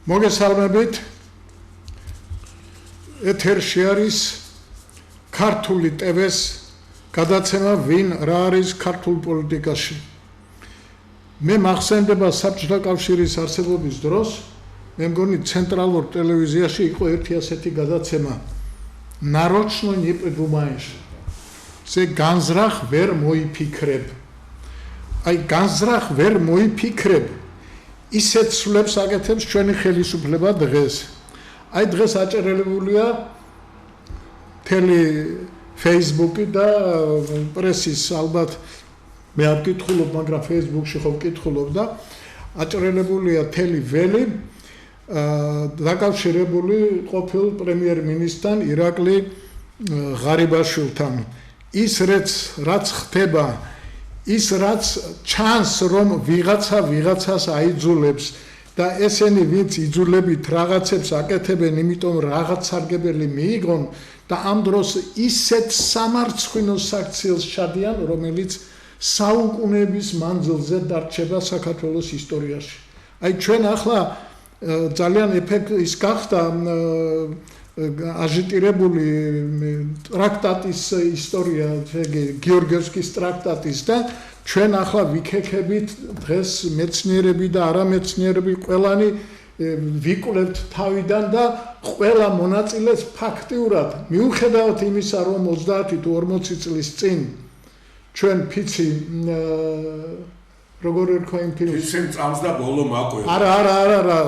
მოგესალმებით. ეთერში არის ქართული ტევეს გადაცემა ვინ რა არის ქართულ პოლიტიკაში. მე მახსენდება საბჭოთა კავშირის არსებობის დროს, მე მგონი ცენტრალურ ტელევიზიაში იყო ერთი ასეთი გადაცემა. Нарочно не придумаешь. Ზე განზრახ ვერ მოიფიქრებ. აი განზრახ ვერ მოიფიქრებ. ისეთ სულებს აკეთებს ჩვენი ხელისუფლება დღეს. აი დღეს აჭერელებულია თელი Facebook-ი და პრესის ალბათ მე არ ვკითხულობ, მაგრამ Facebook-ში ხო ვკითხულობ და აჭერელებულია თელი ველი დაკავშირებული ყოფილ პრემიერ-მინისტრთან ირაკლი ღარიბაშვილთან. ის რაც ხდება, ის რაც ჩანს რომ ვიღაცას აიძულებს და ესენი ვინც იძულებით რაღაცებს აკეთებენ, იმიტომ რაღაც სარგებელი მიიღონ და ამ დროს ისეთ სამარცხვინო საქციელს ჩადიან, რომელიც საუკუნეების მანძილზე დარჩება საქართველოს ისტორიაში. აი ჩვენ ახლა ძალიან ის გახდა აჟიტირებული ტრაქტატის ისტორია, გიორგიევსკის ტრაქტატის და ჩვენ ახლა ვიქექებით დღეს მეცნიერები და არამეცნიერები ყველანი ვიკვლევთ თავიდან და ყველა მონაწილეს ფაქტიურად მიუხედავად იმისა, რომ 30 თუ 40 წლის წინ ჩვენ ფიცი როგორ ერქვა იმ ფილმს? ფიცი წამს და ბოლო მაკვე. არა,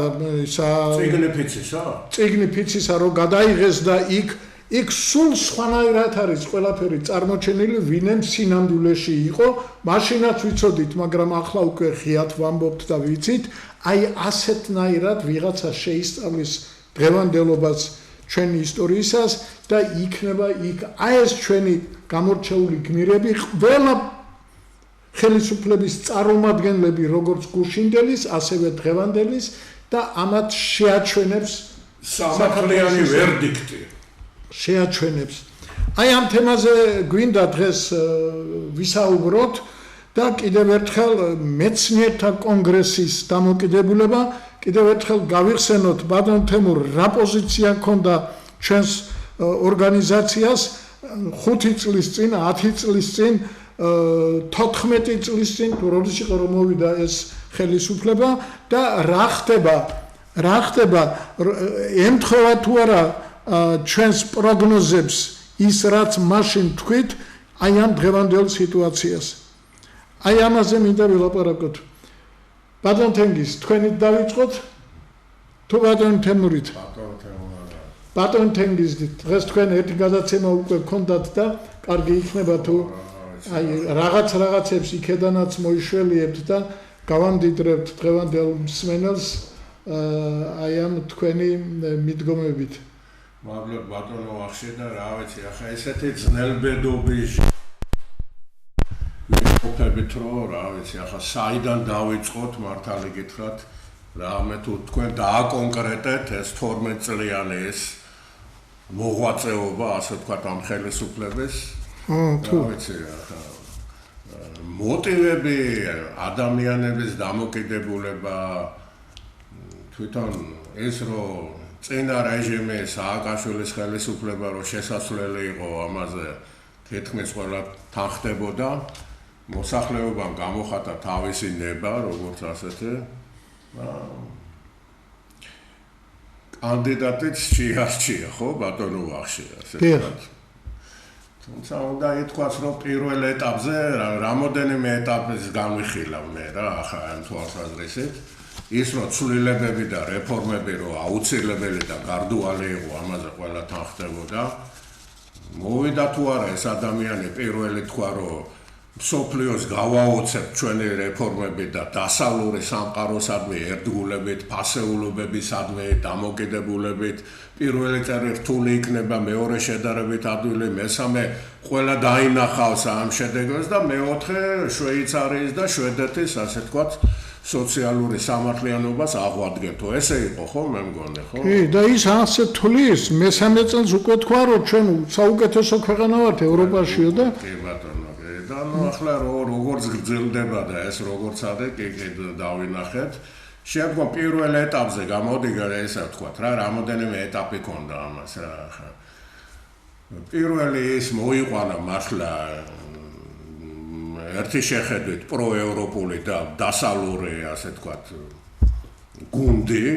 ისა წიგნი ფიცისა? წიგნი ფიცისა რომ გადაიღეს და იქ სულ სხვანაირად არის ყველაფერი წარმოჩენილი, ვინემ სინამდვილეში იყო, მაშინაც ვიცოდით, მაგრამ ახლა უკვე ღიად ვამბობთ და ვიცით, აი ასეთნაირად ვიღაცა შეისწავლის დღევანდელობას ჩვენი ისტორიისას და იქნება იქ აი ეს ჩვენი გამორჩეული გმირები ყველა ხელისუფლების წარმომადგენლები, როგორც გუშინდელის, ასევე დღევანდელის და ამათ შეაჩვენებს სამართლიანი ვერდიქტი. შეაჩვენებს. აი ამ თემაზე გვინდა დღეს ვისაუბროთ და კიდევ ერთხელ მეცნიერთა კონგრესის დამოკიდებულება, კიდევ ერთხელ გავიხსენოთ ბატონ თემურ რა პოზიცია ჰქონდა ჩვენს ორგანიზაციას 5 წლის წინ, 10 წლის წინ, 14 წლის წინ, როდის იყო რომ მოვიდა ეს ხელისუფლება და რა ხდება, ემთხვევა თუ არა ჩვენს პროგნოზებს ის რაც მაშინ თქვით, აი ამ დღევანდელ სიტუაციას. აი ამაზე მინდა ვილაპარაკოთ. ბატონ თენგიზ, თქვენით დავიწყოთ? თუ ბატონ თემურით? ბატონ თენგიზ, დღეს თქვენ ერთი გადაცემა უკვე გქონდათ და კარგი იქნება თუ აი რაღაცებს იქედანაც მოიშველიებთ და გავამდიდრებთ დღევანდელ მსმენელს აი ამ თქვენი მიდგომებით. მადლობ ბატონო ახშე და რა ვიცი, ახლა ესეთი ძნელბედობის ვიყოფებით რომ რა ვიცი, ახლა საიდან დავიწყოთ მართალი გითხრათ, რამე თუ თქვენ დააკონკრეტეთ ეს 12 წლიანი ეს მოღვაწეობა, ასე ვთქვათ, ამ ხელისუფლების თუ ვიცი, მოტივები, ადამიანების დამოკიდებულება, თვითონ ეს რომ წინა რეჟიმი სააკაშვილის ხელისუფლება რომ შესაძლებელი იყო ამაზე თითქმის ყველა თანხდებოდა, მოსახლეობამ გამოხატა თავისი ნება, როგორც ასეთი კანდიდატიც შეარჩია, ხო, ბატონო ვახში, ასე ვთქვათ. თუმცა უნდა ითქვას, რომ პირველ ეტაპზე რამოდენიმე ეტაპის განვიხილავ მე რა, ახლა ამ თვალსაზრისით. ის რომ ცვლილებები და რეფორმები რომ აუცილებელი და გარდუალი იყო, ამაზე ყველა თანხდებოდა. მოვიდა თუ არა ეს ადამიანი პირველი თქვა რომ მსოფლიოს გავაოცებ ჩვენი რეფორმები და დასავლური სამყაროსადმი ერთგულებით, ფასეულობებისადმი დამოკიდებულებით, პირველი წელი რთული იქნება, მეორე შედარებით ადვილი, მესამე ყველა დაინახავს ამ შედეგებს და მეოთხე შვეიცარიის და შვედეთის, ასე ვთქვათ, სოციალური სამართლიანობას აღვადგენთო. ესე იყო ხო, მე მგონი, ხო? კი, და ის ასე თulis, მესამე წელს უკვე თქვა, რომ ჩვენ საუკეთესო ქვეყანა ვართ ევროპაშიო და კი ბატონო, და ახლა როგორც გრძელდება და ეს როგორც არის, კი დავინახეთ, შემდგომ პირველ ეტაპზე გამოდიგა ესე ვთქვათ რა, რამოდენიმე ეტაპი ქონდა ამას რა. პირველი ის მოიყვანა მართლა ერთი შეხედვით პროევროპული და დასავლური, ასე ვთქვათ, გუნდი,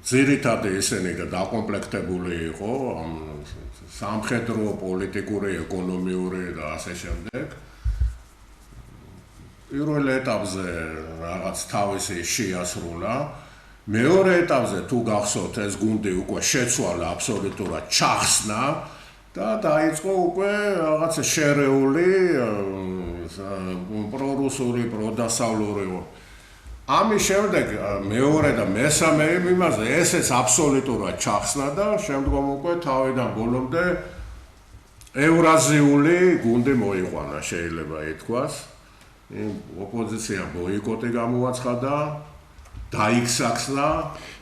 ძირითადად ესენი და დაკომპლექტებული იყო სამხედრო, პოლიტიკური, ეკონომიური და ასე შემდეგ. პირველ ეტაპზე რაღაც თავისი შეასრულა. მეორე ეტაპზე თუ გახსოვთ, ეს გუნდი უკვე შეცვალა აბსოლუტურად, ჩახსნა და დაიწყო უკვე რაღაც შერეული პრორუსული, პროდასავლური. ამის შემდეგ მეორე და მესამე იმაზე ესეც აბსოლუტურად ჩახსნა და შემდგომ უკვე თავიდან ბოლომდე ევრაზიული გუნდი მოიყვანა, შეიძლება ითქვას. ოპოზიცია ბოიკოტი გამოაცხადა, დაიქსახსნა.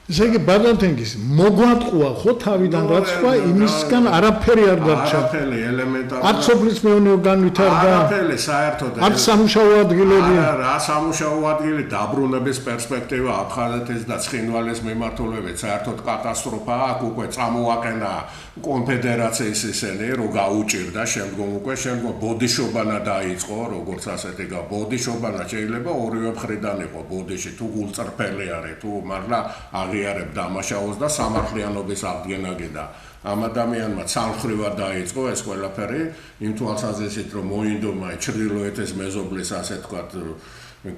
ესე იგი ბადანთენგის მოგვატყუა ხო თავიდან რაც თქვა იმისგან არაფერი არ დარჩა. არაფერი ელემენტარული. არც სოფლის მეურნეობა განვითარდა. არაფერი საერთოდ. არც სამუშაო ადგილები. რა სამუშაო ადგილი დაბრუნების პერსპექტივა აფხაზეთის და ცხინვალის მიმართულებით საერთოდ კატასტროფაა. აქ უკვე წამოაყენა კონფედერაციის ისენი, რომ გაუჭირდა, შემდგომ ბოდიშობანა დაიწყო, როგორც ასეთი ბოდიშობანა შეიძლება ორივე მხრიდან იყო ბოდიში, თუ გულწრფელი არის, თუ მართლა აღიარებ დამაშაოს და სამართლიანობის აღდგენა გიდა. ამ ადამიანმა ცალმხრივად დაიწყო ეს ყველაფერი, იმ თვალსაზრისით, რომ მოინდომა ჩრდილოეთის მეზობლის, ასე ვთქვათ,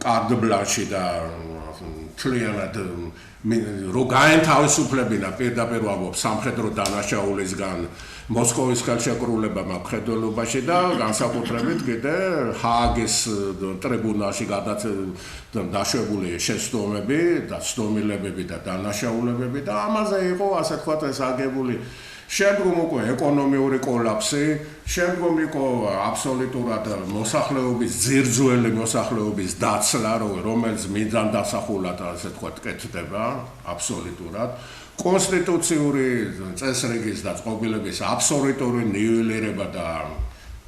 კარდ ბლანში და თლიანად რო გაენთავისუფლებინა პირდაპირ ვამბობ სამხედრო დანაშაულისგან მოსკოვის ხელშეკრულება მხედველობაში და განსაკუთრებით კიდე ჰააგის ტრიბუნალში დაშვებული შეცდომები და ცდომილებები და დანაშაულებები და ამაზე იყო ასე ვთქვათ ეს აგებული. შემდგომ უკვე ეკონომიური კოლაფსი, შემდგომ იყო აბსოლუტურად მოსახლეობის ძირძველი მოსახლეობის დაცლა, რომელიც მიზან დასახულად ასე ვთქვათ კეთდება აბსოლუტურად. კონსტიტუციური წესრიგის და წყობილების აბსოლუტური ნიველირება და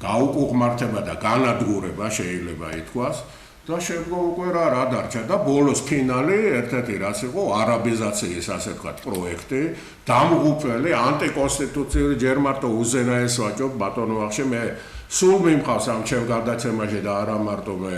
გაუკუღმართება და განადგურება შეიძლება ითქვას. და შემდგომ უკვე რა დარჩა და ბოლოს ფინალი ერთ-ერთი რაც იყო არაბიზაციის ასე ვთქვათ პროექტი, დამღუპველი ანტიკონსტიტუციური ჯერ მარტო უზენაეს ვაჭობ ბატონო ახში მე სულ მიმყავს ამ ჩემ გადაცემაში და არა მარტო მე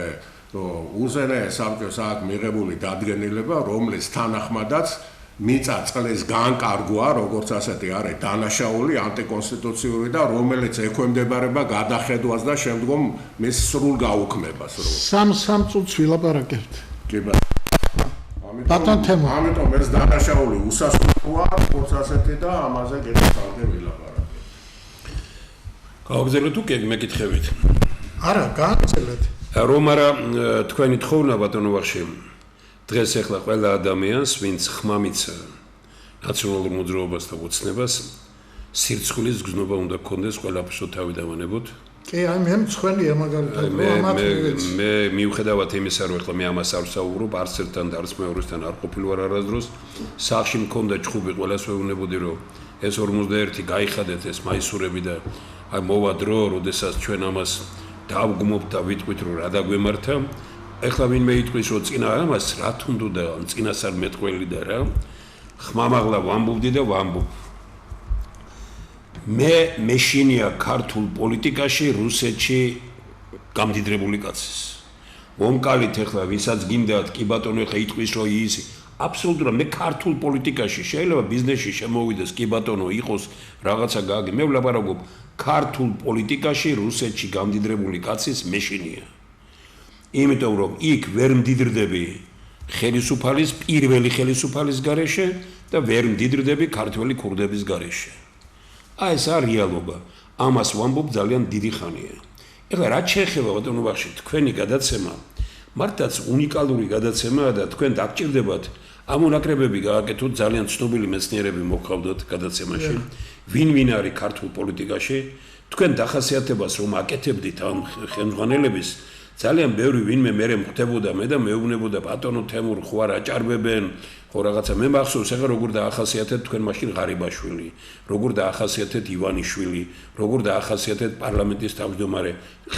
უზენაეს საბჭოს აქ მიღებული დადგენილება, რომლის თანახმადაც მიწა წყლის განკარგვა, როგორც ასეთი არის დანაშაული, ანტიკონსტიტუციური და რომელიც ექვემდებარება გადახედვას და შემდგომ მის სრულ გაუქმებას. სამ წუთს ვილაპარაკებთ. კი ბატონო. ამიტომ ეს დანაშაული უსასრულოა, როგორც ასეთი და ამაზე კიდევ ხალხი ვილაპარაკებთ. გავაგზავნოთ უკვე მეკითხებით. არა, გააგზავნეთ. რომ არა თქვენი თხოვნა ბატონო ვახში დღეს ახლა ყველა ადამიანს, ვინც ხმამიცა ნაციონალურ მოძრაობას და ოცნებას, სირცხვილის გზნობა უნდა გქონდეს ყველაფერს თავი დავანებოთ. კი, აი მე მწვენია მაგალითად, რომ ამათ მე მიუხედავად იმისა, რომ ახლა მე ამას არ ვსაუბრობ, არც ერთთან და არც მეორესთან არ ყოფილი ვარ არასდროს, სახში მქონდა ჩხუბი, ყველას ვეუბნებოდი, რომ ეს 51 გაიხადეთ ეს მაისურები და აი მოვა დრო, როდესაც ჩვენ ამას დავგმობთ და ვიტყვით, რომ რა დაგვემართა. ეხლა ვინმე იტყვის, რომ წინა ამას რა თუნდო და წინას არ მეტყველი და რა ხმამაღლა ვამბობდი და ვამბობ. მე მეშინია ქართულ პოლიტიკაში, რუსეთში გამდიდრებული კაცის. მომკალით ეხლა ვისაც გინდათ, კი ბატონო ეხლა იტყვის, რომ ისი აბსოლუტურად მე ქართულ პოლიტიკაში შეიძლება ბიზნესში შემოვიდეს, კი ბატონო იყოს რაღაცა გააგი. მე ვლაპარაკობ ქართულ პოლიტიკაში, რუსეთში გამდიდრებული კაცის მეშინია. იმიტომ რომ იქ ვერ მდიდრდები ხელისუფალის პირველი ხელისუფალის გარეშე და ვერ მდიდრდები ქართველი ქურდების გარეშე. აი ეს არის რეალობა. ამას ვამბობ ძალიან დიდი ხანია. ეხლა რაც შეეხება ბატონო ვახში თქვენი გადაცემა, მართლაც უნიკალური გადაცემაა და თქვენ დაგჭირდებათ ამონაკრებები გააკეთოთ, ძალიან ცნობილი მეცნიერები მოხავდათ გადაცემაში. ვინ არის ქართულ პოლიტიკაში, თქვენ დახასიათებას რომ აკეთებდით ამ ხელმძღვანელების ძალიან ბევრი ვინმე მერე მხვდებოდა მე და მეუბნებოდა ბატონო თემურ ხო არ აჭარბებენ ხო რაღაცა მე მახსოვს ახლა როგორ დაახასიათეთ თქვენ მაშინ ღარიბაშვილი როგორ დაახასიათეთ ივანიშვილი როგორ დაახასიათეთ პარლამენტის თავმჯდომარე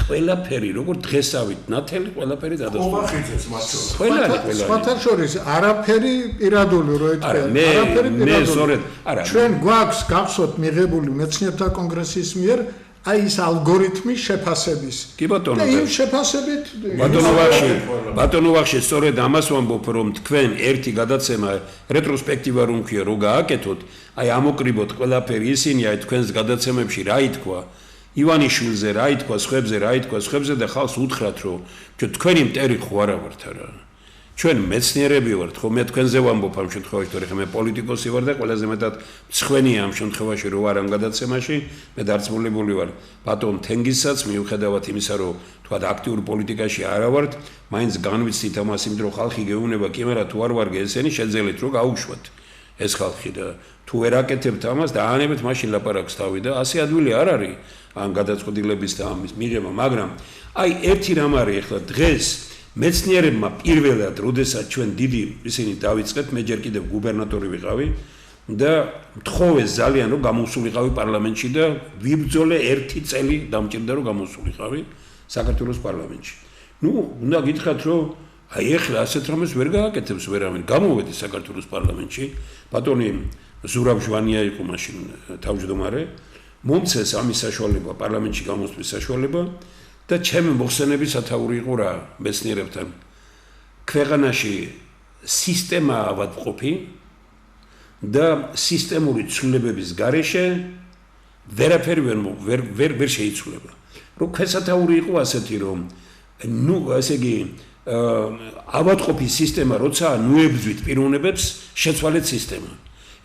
ყველაფერი როგორ დღესავით ნათელი ყველაფერი დადასტურდა სხვათა შორის არაფერი პირადული რო ეთქვა არაფერი პირადული ჩვენ გვაქვს გახსოვთ მიღებული მეცნიერთა კონგრესის მიერ აი ეს ალგორითმი შეფასების. კი ბატონო. და იმ შეფასებით ბატონო ვახში სწორედ ამას ვამბობ რომ თქვენ ერთი გადაცემა რეტროსპექტივა რომ ქვია რო გააკეთოთ, აი ამოკრიბოთ ყველაფერი ისინი აი თქვენს გადაცემებში რა ითქვა, ივანიშვილზე რა ითქვა, სხვებზე და ხალხს უთხრათ რომ თქვენი მტერი ხო არა ვართ არა. ჩვენ მეცნიერები ვართ, ხო მე თქვენზე ვამბობ ამ შემთხვევაში, თორე მე პოლიტიკოსი ვარ და ყველაზე მეტად მცხვენია ამ შემთხვევაში რო ვარ ამ გადაცემაში, მე დარწმუნებული ვარ, ბატონ თენგისაც მიუხედავად იმისა, რომ თქვა აქტიურ პოლიტიკაში არა ვართ, მაინც განვიცდით ამას, იმიტომ რომ ხალხი გეუბნება, კი მაგრამ თუ არ ვარ გესენი, შეძელით რომ გაუშვათ ეს ხალხი და თუ ვერ აკეთებთ ამას და აანებეთ მაშინ ლაპარაკს თავი და ასე ადვილი არ არის ამ გადაწყვეტილების და ამის მიღება, მაგრამ აი ერთი რამ არის ახლა დღეს მეცნიერებმა პირველად, როდესაც ჩვენ დიდი ისინი დავიწყეთ, მე ჯერ კიდევ გუბერნატორი ვიყავი და მთხოვეს ძალიან რომ გამოსულიყავი პარლამენტში და ვიბრძოლე 1 წელი დამჭირდა რომ გამოსულიყავი საქართველოს პარლამენტში. ნუ უნდა გითხრათ რომ აი ეხლა ასეთ რამეს ვერ გააკეთებს ვერავინ. გამოვედი საქართველოს პარლამენტში, ბატონი ზურაბ ჟვანია იყო მაშინ თავმჯდომარე, მომცეს ამის საშუალება პარლამენტში გამოსვლის საშუალება და ჩემი მოხსენები სათაური იყო რა მეცნიერებთან. ქვეყანაში სისტემა ავადმყოფი და სისტემური ცვლილებების გარეშე ვერაფერი ვერ შეიცვლება. რომ ქვესათაური იყო ასეთი რომ ნუ ასე იგი ავადმყოფის სისტემა როცა ნუ ებრძვით პიროვნებებს შეცვალეთ სისტემა.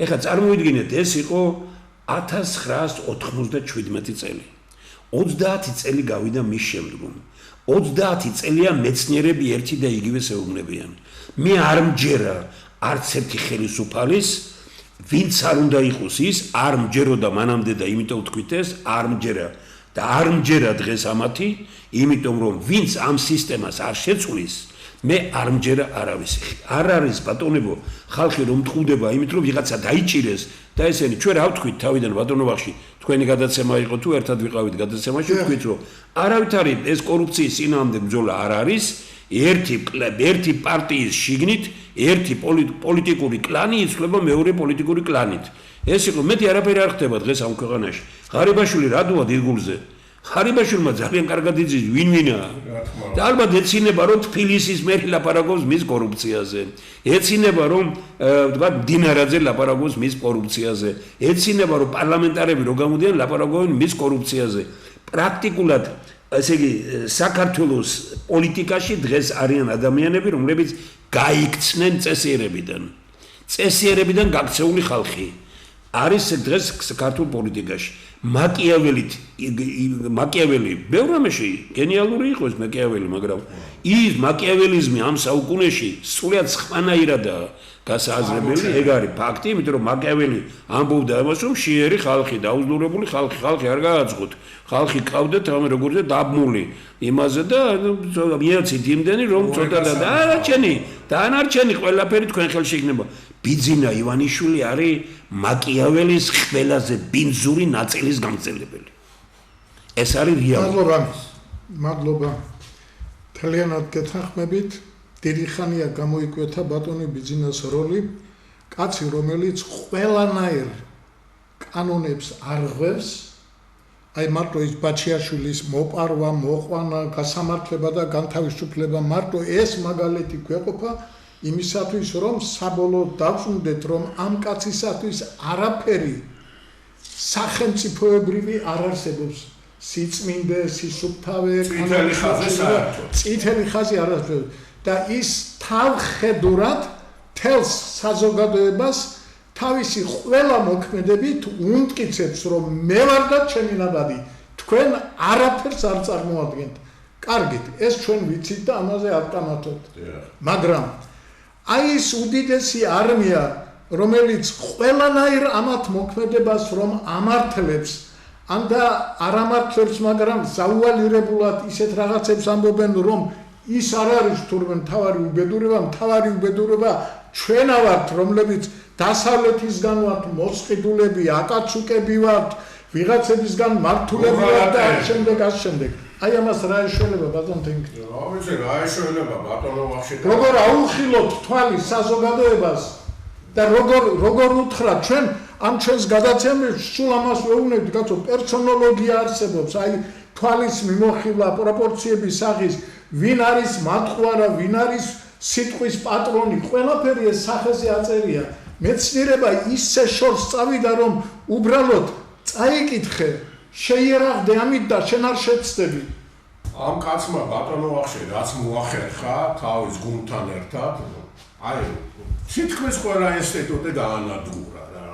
ეხლა წარმოიდგინეთ ეს იყო 1997 წელი. 30 წელი გავიდა მის შემდგომ. 30 წელია მეცნიერები ერთი და იგივე ეუბნებიან. მე არ მჯერა არც ერთი ხელისუფალის, ვინც არ უნდა იყოს ის, არ მჯეროდა მანამდე და იმიტომ ვთქვით ეს, არ მჯერა და არ მჯერა დღეს ამათი, იმიტომ რომ ვინც ამ სისტემას არ შეცვლის, მე არ მჯერა არავის. არ არის ბატონებო, ხალხი რომ თხოვდება იმით რომ ვიღაცა დაიჭირეს და ესენი ჩვენ რა ვთქვით თავიდან ბატონო ვახში, თქვენი გადაცემა იყო თუ ერთად ვიყავით გადაცემაში, ვთქვით რომ არავითარი ეს კორუფციის წინააღმდეგ ბრძოლა არ არის, ერთი პარტიის შიგნით ერთი პოლიტიკური კლანი იცვლება მეორე პოლიტიკური კლანით. ეს იყო მეტი არაფერი არ ხდება დღეს ამ ქვეყანაში. ღარიბაშვილი რადოა დიდგულზე? ღარიბაშვილმა ძალიან კარგად იცის ვინ-ვინაა. და ალბათ ეცინება რომ თბილისის მერი ლაპარაკობს მის კორუფციაზე. ეცინება რომ თქვა დინარაძე ლაპარაკობს მის კორუფციაზე. ეცინება რომ პარლამენტარები რო გამოდიან ლაპარაკობენ მის კორუფციაზე. პრაქტიკულად ესე იგი საქართველოს პოლიტიკაში დღეს არიან ადამიანები, რომლებიც გაიქცნენ წესიერებიდან გაქცეული ხალხი. არის დღეს საქართველოს პოლიტიკაში. მაკიაველი ბევრ რამეში გენიალური იყო ეს მაკიაველი, მაგრამ ის მაკიაველიზმი ამ საუკუნეში სრულიად სხვანაირადაა გასაზრებელი, ეგ არის ფაქტი, იმიტომ რომ მაკიაველი ამბობდა ამას, რომ შიერი ხალხი, დაუძლურებული ხალხი არ გააწყოთ. ხალხი ყავდეთ რამე როგორია დაბმული იმაზე და მიეცით იმდენი რომ ცოტა და დანარჩენი ყველაფერი თქვენ ხელში იქნება. ბიძინა ივანიშვილი არის მაკიაველის ყველაზე ბინძური ნაწილის გამძლებელი. ეს არის რეალობა. მადლობა. თლიანად გეთანხმებით. დიდი ხანია გამოიკვეთა ბატონი ბიძინას როლი, კაცი რომელიც ყველანაირ კანონებს არღვევს. აი მარტო ის ბაჩიაშვილის მოპარვა, მოყვანა, გასამართლება და განთავისუფლება მარტო ეს მაგალითი გვეყოფა იმისათვის რომ საბოლოოდ დავწუნდეთ რომ ამ კაცისათვის არაფერი სახელმწიფოებრივი არ არსებობს. სიწმინდე, სისუფთავე, წითელი ხაზი არ არსებობს და ის თავხედურად თელს საზოგადოებას თავისი ყველა მოქმედებით უმტკიცებს რომ მე ვარ და ჩემი ნაბადი თქვენ არაფერს არ წარმოადგენთ. კარგით, ეს ჩვენ ვიცით და ამაზე ავტომატოდ. მაგრამ აი ეს უდიდესი არმია, რომელიც ყველანაირ ამათ მოქმედებას რომ ამართლებს, ანდა არამართლებს, მაგრამ ზაუალირებულად ისეთ რაღაცებს ამბობენ, რომ ის არ არის თურმე მთავარი უბედურება ჩვენა ვართ, რომლებიც დასავლეთისგან ვართ მოსყიდულები, აკაცუკები ვართ, ვიღაცებისგან მართულები ვართ და ამ შემდეგ. აი ამას რა ეშველება ბატონ თენკი? რა ვიცი, რა ეშველება ბატონო ვახშიტა. როგორ აუხილოთ თვალის საზოგადოებას და როგორ უთხრა ჩვენ ამ ჩვენს გადაცემებში სულ ამას ვეუბნებთ, კაცო, პერსონოლოგია არსებობს, აი თვალის მიმოხილვა, პროპორციების სახის, ვინ არის მათხვარა, ვინ არის სიტყვის პატრონი, ყველაფერი ეს სახეზე აწერია. მეცნიერება ისე შორს წავიდა, რომ უბრალოდ წაიკითხე, შეიერაღდე ამით და შენ არ შეცდები. ამ კაცმა ბატონო ვახშე, რაც მოახერხა თავის გუნდთან ერთად, აი თითქმის ყველა ინსტიტუტი გაანადგურა რა.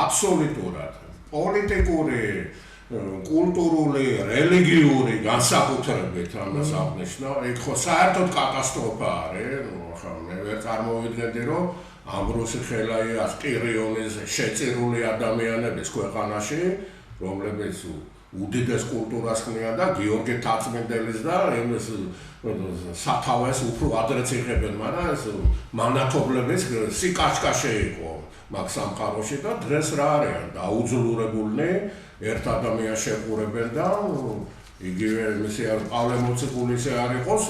აბსოლუტურად პოლიტიკური, კულტურული, რელიგიური განსაკუთრებით ამას აღნიშნა. ეგ ხო საერთოდ კატასტროფა არის. ახლა მე ვერ წარმოვიდგენდი, რომ ამბროსი ხელაიას, ყირიონის შეწირული ადამიანების ქვეყანაში, რომლებიც უდიდეს კულტურას ხნიან და გიორგი თაცმენდელის და იმის სათავეს უფრო ადრეც იღებენ, მაგრამ ეს მანათობლების სიკაშკაშე იყო მაგ სამყაროში და დღეს რა არიან დაუძლურებულნი, ერთ ადამიანს შეყურებენ და იგივე მისი პავლე მოციქულის არ იყოს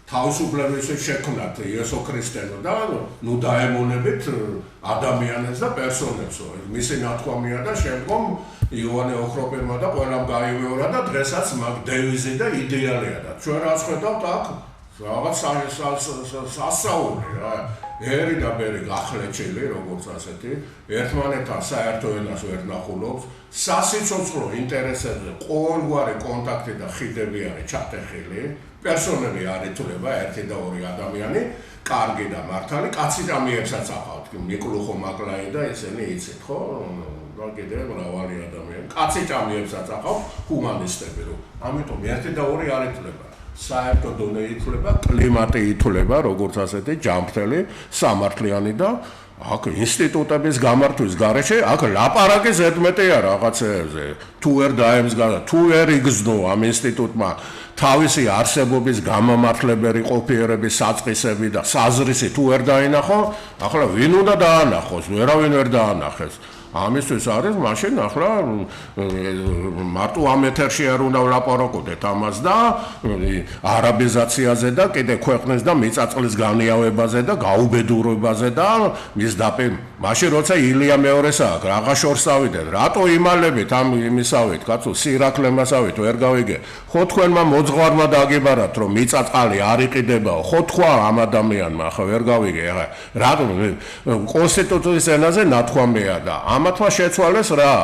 თავისუფლების შექმნათ იესო ქრისტენო და ნუ დაემონებით ადამიანებს და პერსონებსო. მისი ნათქვამია და შემდგომ იოანე ოქროპერმა და ყველამ გაივეორა და დღესაც მაგ დევიზი და იდეალია და ჩვენ რაც ხედავთ აქ რაღაც სასაუბრი რა. ერი და ბერი გახლეჩილი, როგორც ასეთი, ერთმანეთთან საერთო ენას ვერ ნახულობს, სასიცოცხლო ინტერესებზე ყოველგვარი კონტაქტი და ხიდები არის ჩატეხილი, პერსონები არ ითვლება, ერთი და ორი ადამიანი, კარგი და მართალი, კაცი და მიებსაც აყავთ, მიკლუხო მაკლაი და ესენი იცით, ხო? და კიდევ მრავალი ადამიანი, კაცი და მიებსაც აყავთ, ჰუმანისტები რო. ამიტომ ერთი და ორი არ ითვლება. საერთო დონე ითვლება, კლიმატი ითვლება, როგორც ასეთი ჯანმრთელი, სამართლიანი და აქ ინსტიტუტების გამართვის გარეშე აქ ლაპარაკი ზედმეტია რაღაცეებზე. თუ ვერ დაემსგავსა, თუ ვერ იგრძნო ამ ინსტიტუტმა თავისი არსებობის გამამართლებელი ყოფიერების საწყისები და საზრისი თუ ვერ დაინახო, ახლა ვინ უნდა დაანახოს? ვერავინ ვერ დაანახეს. ამისთვის არის მაშინ ახლა მარტო ამ ეთერში არ უნდა ვლაპარაკოდეთ ამას და არაბიზაციაზე და კიდე ქვეყნის და მიწაწლის განიავებაზე და გაუბედურებაზე და მის მაშინ როცა ილია მეორეს აქვს რაღა შორს ავიდეთ რატო იმალებით ამ იმისავით კაცო სირაქლემასავით ვერ გავიგე ხო თქვენმა მოძღვარმა დაგიბარათ რომ მიწაწყალი არ იყიდებაო ხო თქვა ამ ადამიანმა ახლა ვერ გავიგე ახლა რატო კონსტიტუციის ენაზე ნათქვამია და ამათმა შეცვალეს რა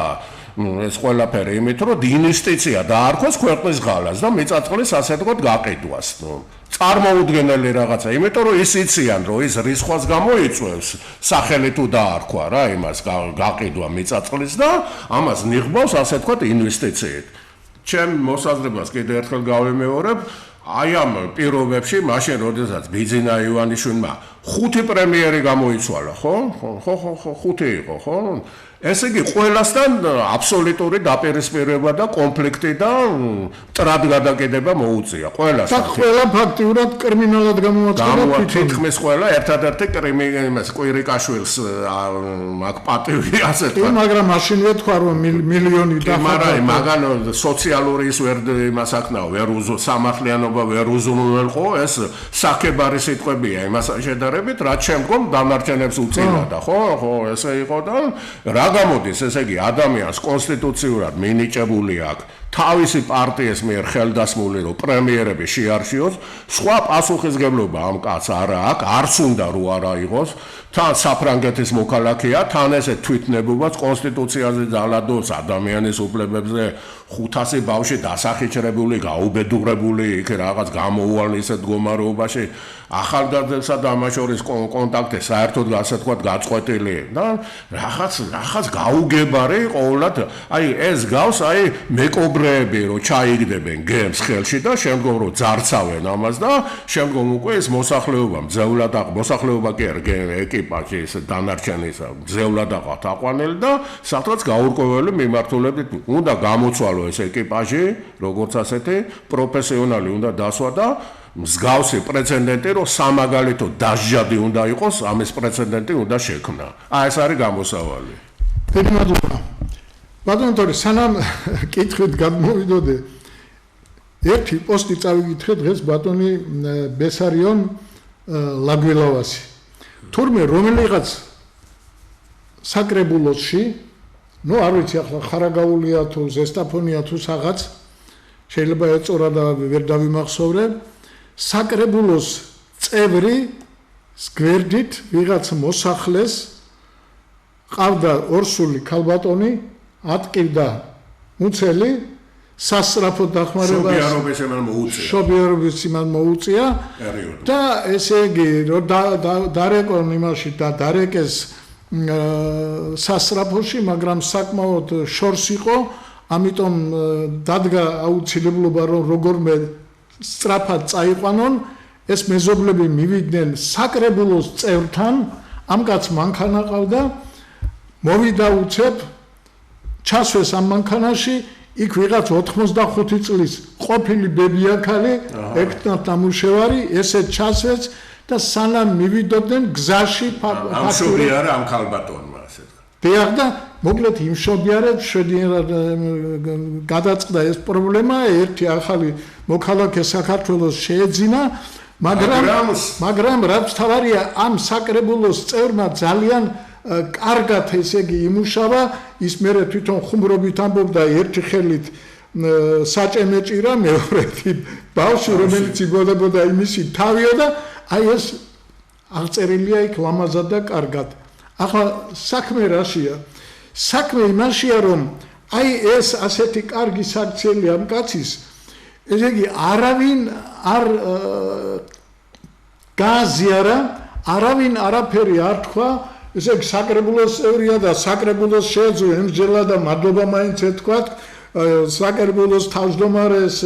ეს ყველაფერი იმით რომ დინასტია დაარქვეს ქვეყნის ღალას და მიწაწყლის ასეთგოდ გაყიდვას წარმოუდგენელი რაღაცა იმიტომ რომ ის იციან რომ ის რისხვას გამოიწვევს სახელი თუ დაარქვა რა იმას გაყიდვა მიწაწყლის და ამას ნიღბავს ასეთგოდ ინვესტიციით ჩემ მოსაზრებას კიდევ ერთხელ გავიმეორებ აი ამ პირობებში მაშინ როდესაც ბიძინა ივანიშვილმა 5 პრემიერი გამოიცვალა ხო? ხო 5 იყო ხო? ესე იგი ყველასთან აბსოლუტური დაპირისპირება და კონფლიქტი და მტრად გადაკიდება მოუწია ყველასთან. და ყველა ფაქტიურად კრიმინალად გამოაცხადა თითქმის ყველა ერთადერთი კრიმინალის კვირიკაშვილს მაგ პატივი ასე თქვა. მაგრამ მაშინვე თქვა რომ მილიონი და მაგრამ სოციალური ის ვერ იმას აკნაო ვერ უზო სამართლიანობა ვერ უზრუნველყო ეს საქებარი სიტყვებია იმას შედარებით რაც შემდგომ დანარჩენებს უწილდა ხო ესე იყო და რა გამოდის ესე იგი ადამიანს კონსტიტუციურად მინიჭებული აქვს თავისი პარტიის მიერ ხელდასმული რომ პრემიერები შეარჩიოს სხვა პასუხისგებლობა ამ კაცს არ აქვს არც უნდა რომ არ აიღოს თან საფრანგეთის მოქალაქეა თან ესე თვითნებობას კონსტიტუციაზე ძალადობს ადამიანის უფლებებზე 500 ბავშვი დასახიჩრებული გაუბედურებული იქ რაღაც გამოუვალ ისეთ მდგომარეობაში ახალგაზრდებსა და ამას შორის კონტაქტი საერთოდ ასე თქვა გაწყვეტილი და რაღაც გაუგებარი ყოველად აი ეს გავს აი მეკობრე ებრეები რომ ჩაიგდებენ გემს ხელში და შემდგომ რომ ძარცავენ ამას და შემდგომ უკვე ეს მოსახლეობა მძევლად მოსახლეობა კი არა ეკიპაჟი ეს დანარჩენისა მძევლად აყავთ აყვანელი და სადღაც გაურკვეველი მიმართულებით უნდა გამოცვალო ეს ეკიპაჟი როგორც ასეთი პროფესიონალი უნდა დასვა და მსგავსი პრეცედენტი რომ სამაგალითო დასჯადი უნდა იყოს ამის პრეცედენტი უნდა შექმნა ეს არის გამოსავალი ბატონო სანამ კითხვით გადმოვიდოდე ერთი პოსტი წავიკითხე დღეს ბატონი ბესარიონ ლაგვილავასი თურმე რომელიღაც საკრებულოსში ნუ არ ვიცი ახლა ხარაგაულია თუ ზესტაფონია თუ რაღაც შეიძლება ეწორა და ვერ დავიმახსოვრე საკრებულოს წევრი გვერდით ვიღაც მოსახლეს ყავდა ორსული ქალბატონი ატკივდა მუცელი სასწრაფო დახმარებას შობიარობის იმან მოუწია და ესე იგი რომ დარეკონ იმაში და დარეკეს სასწრაფოში მაგრამ საკმაოდ შორს იყო ამიტომ დადგა აუცილებლობა რომ როგორმე სწრაფად წაიყვანონ ეს მეზობლები მივიდნენ საკრებულოს წევრთან ამ კაც მანქანა ყავდა მოვიდა უცებ ჩასვეს ამ მანქანაში იქ ვიღაც 85 წლის ყოფილი ბებიაქალი ეკტნათ ნამუშევარი ესე ჩასვეს და სანამ მივიდოდნენ გზაში ამშობი არა ამ ქალბატონმა ასე დიახ და მოკლედ იმშობიარეთ შედიერად გადაწყდა ეს პრობლემა ერთი ახალი მოქალაქე საქართველოს შეეძინა მაგრამ რაც თავარია ამ საკრებულოს წევრმა ძალიან კარგად ესე იგი იმუშავა ის მერე თვითონ ხუმრობით ამბობდა ერთი ხელით საჭემეჭირა მეორეთი ბავშვი რომელიც იბოდებოდა იმისი თავია და აი ეს აღწერილია იქ ლამაზად და კარგად ახლა საქმე რაშია საქმე იმაშია რომ აი ეს ასეთი კარგი საქციელი ამ კაცის ესე იგი არავინ არ გააზიარა არავინ არაფერი არ თქვა ესე იგი საკრებულოს წევრია და საკრებულოს შეეძლო ემსჯელა და მადლობა მაინც ეთქვათ საკრებულოს თავმჯდომარეს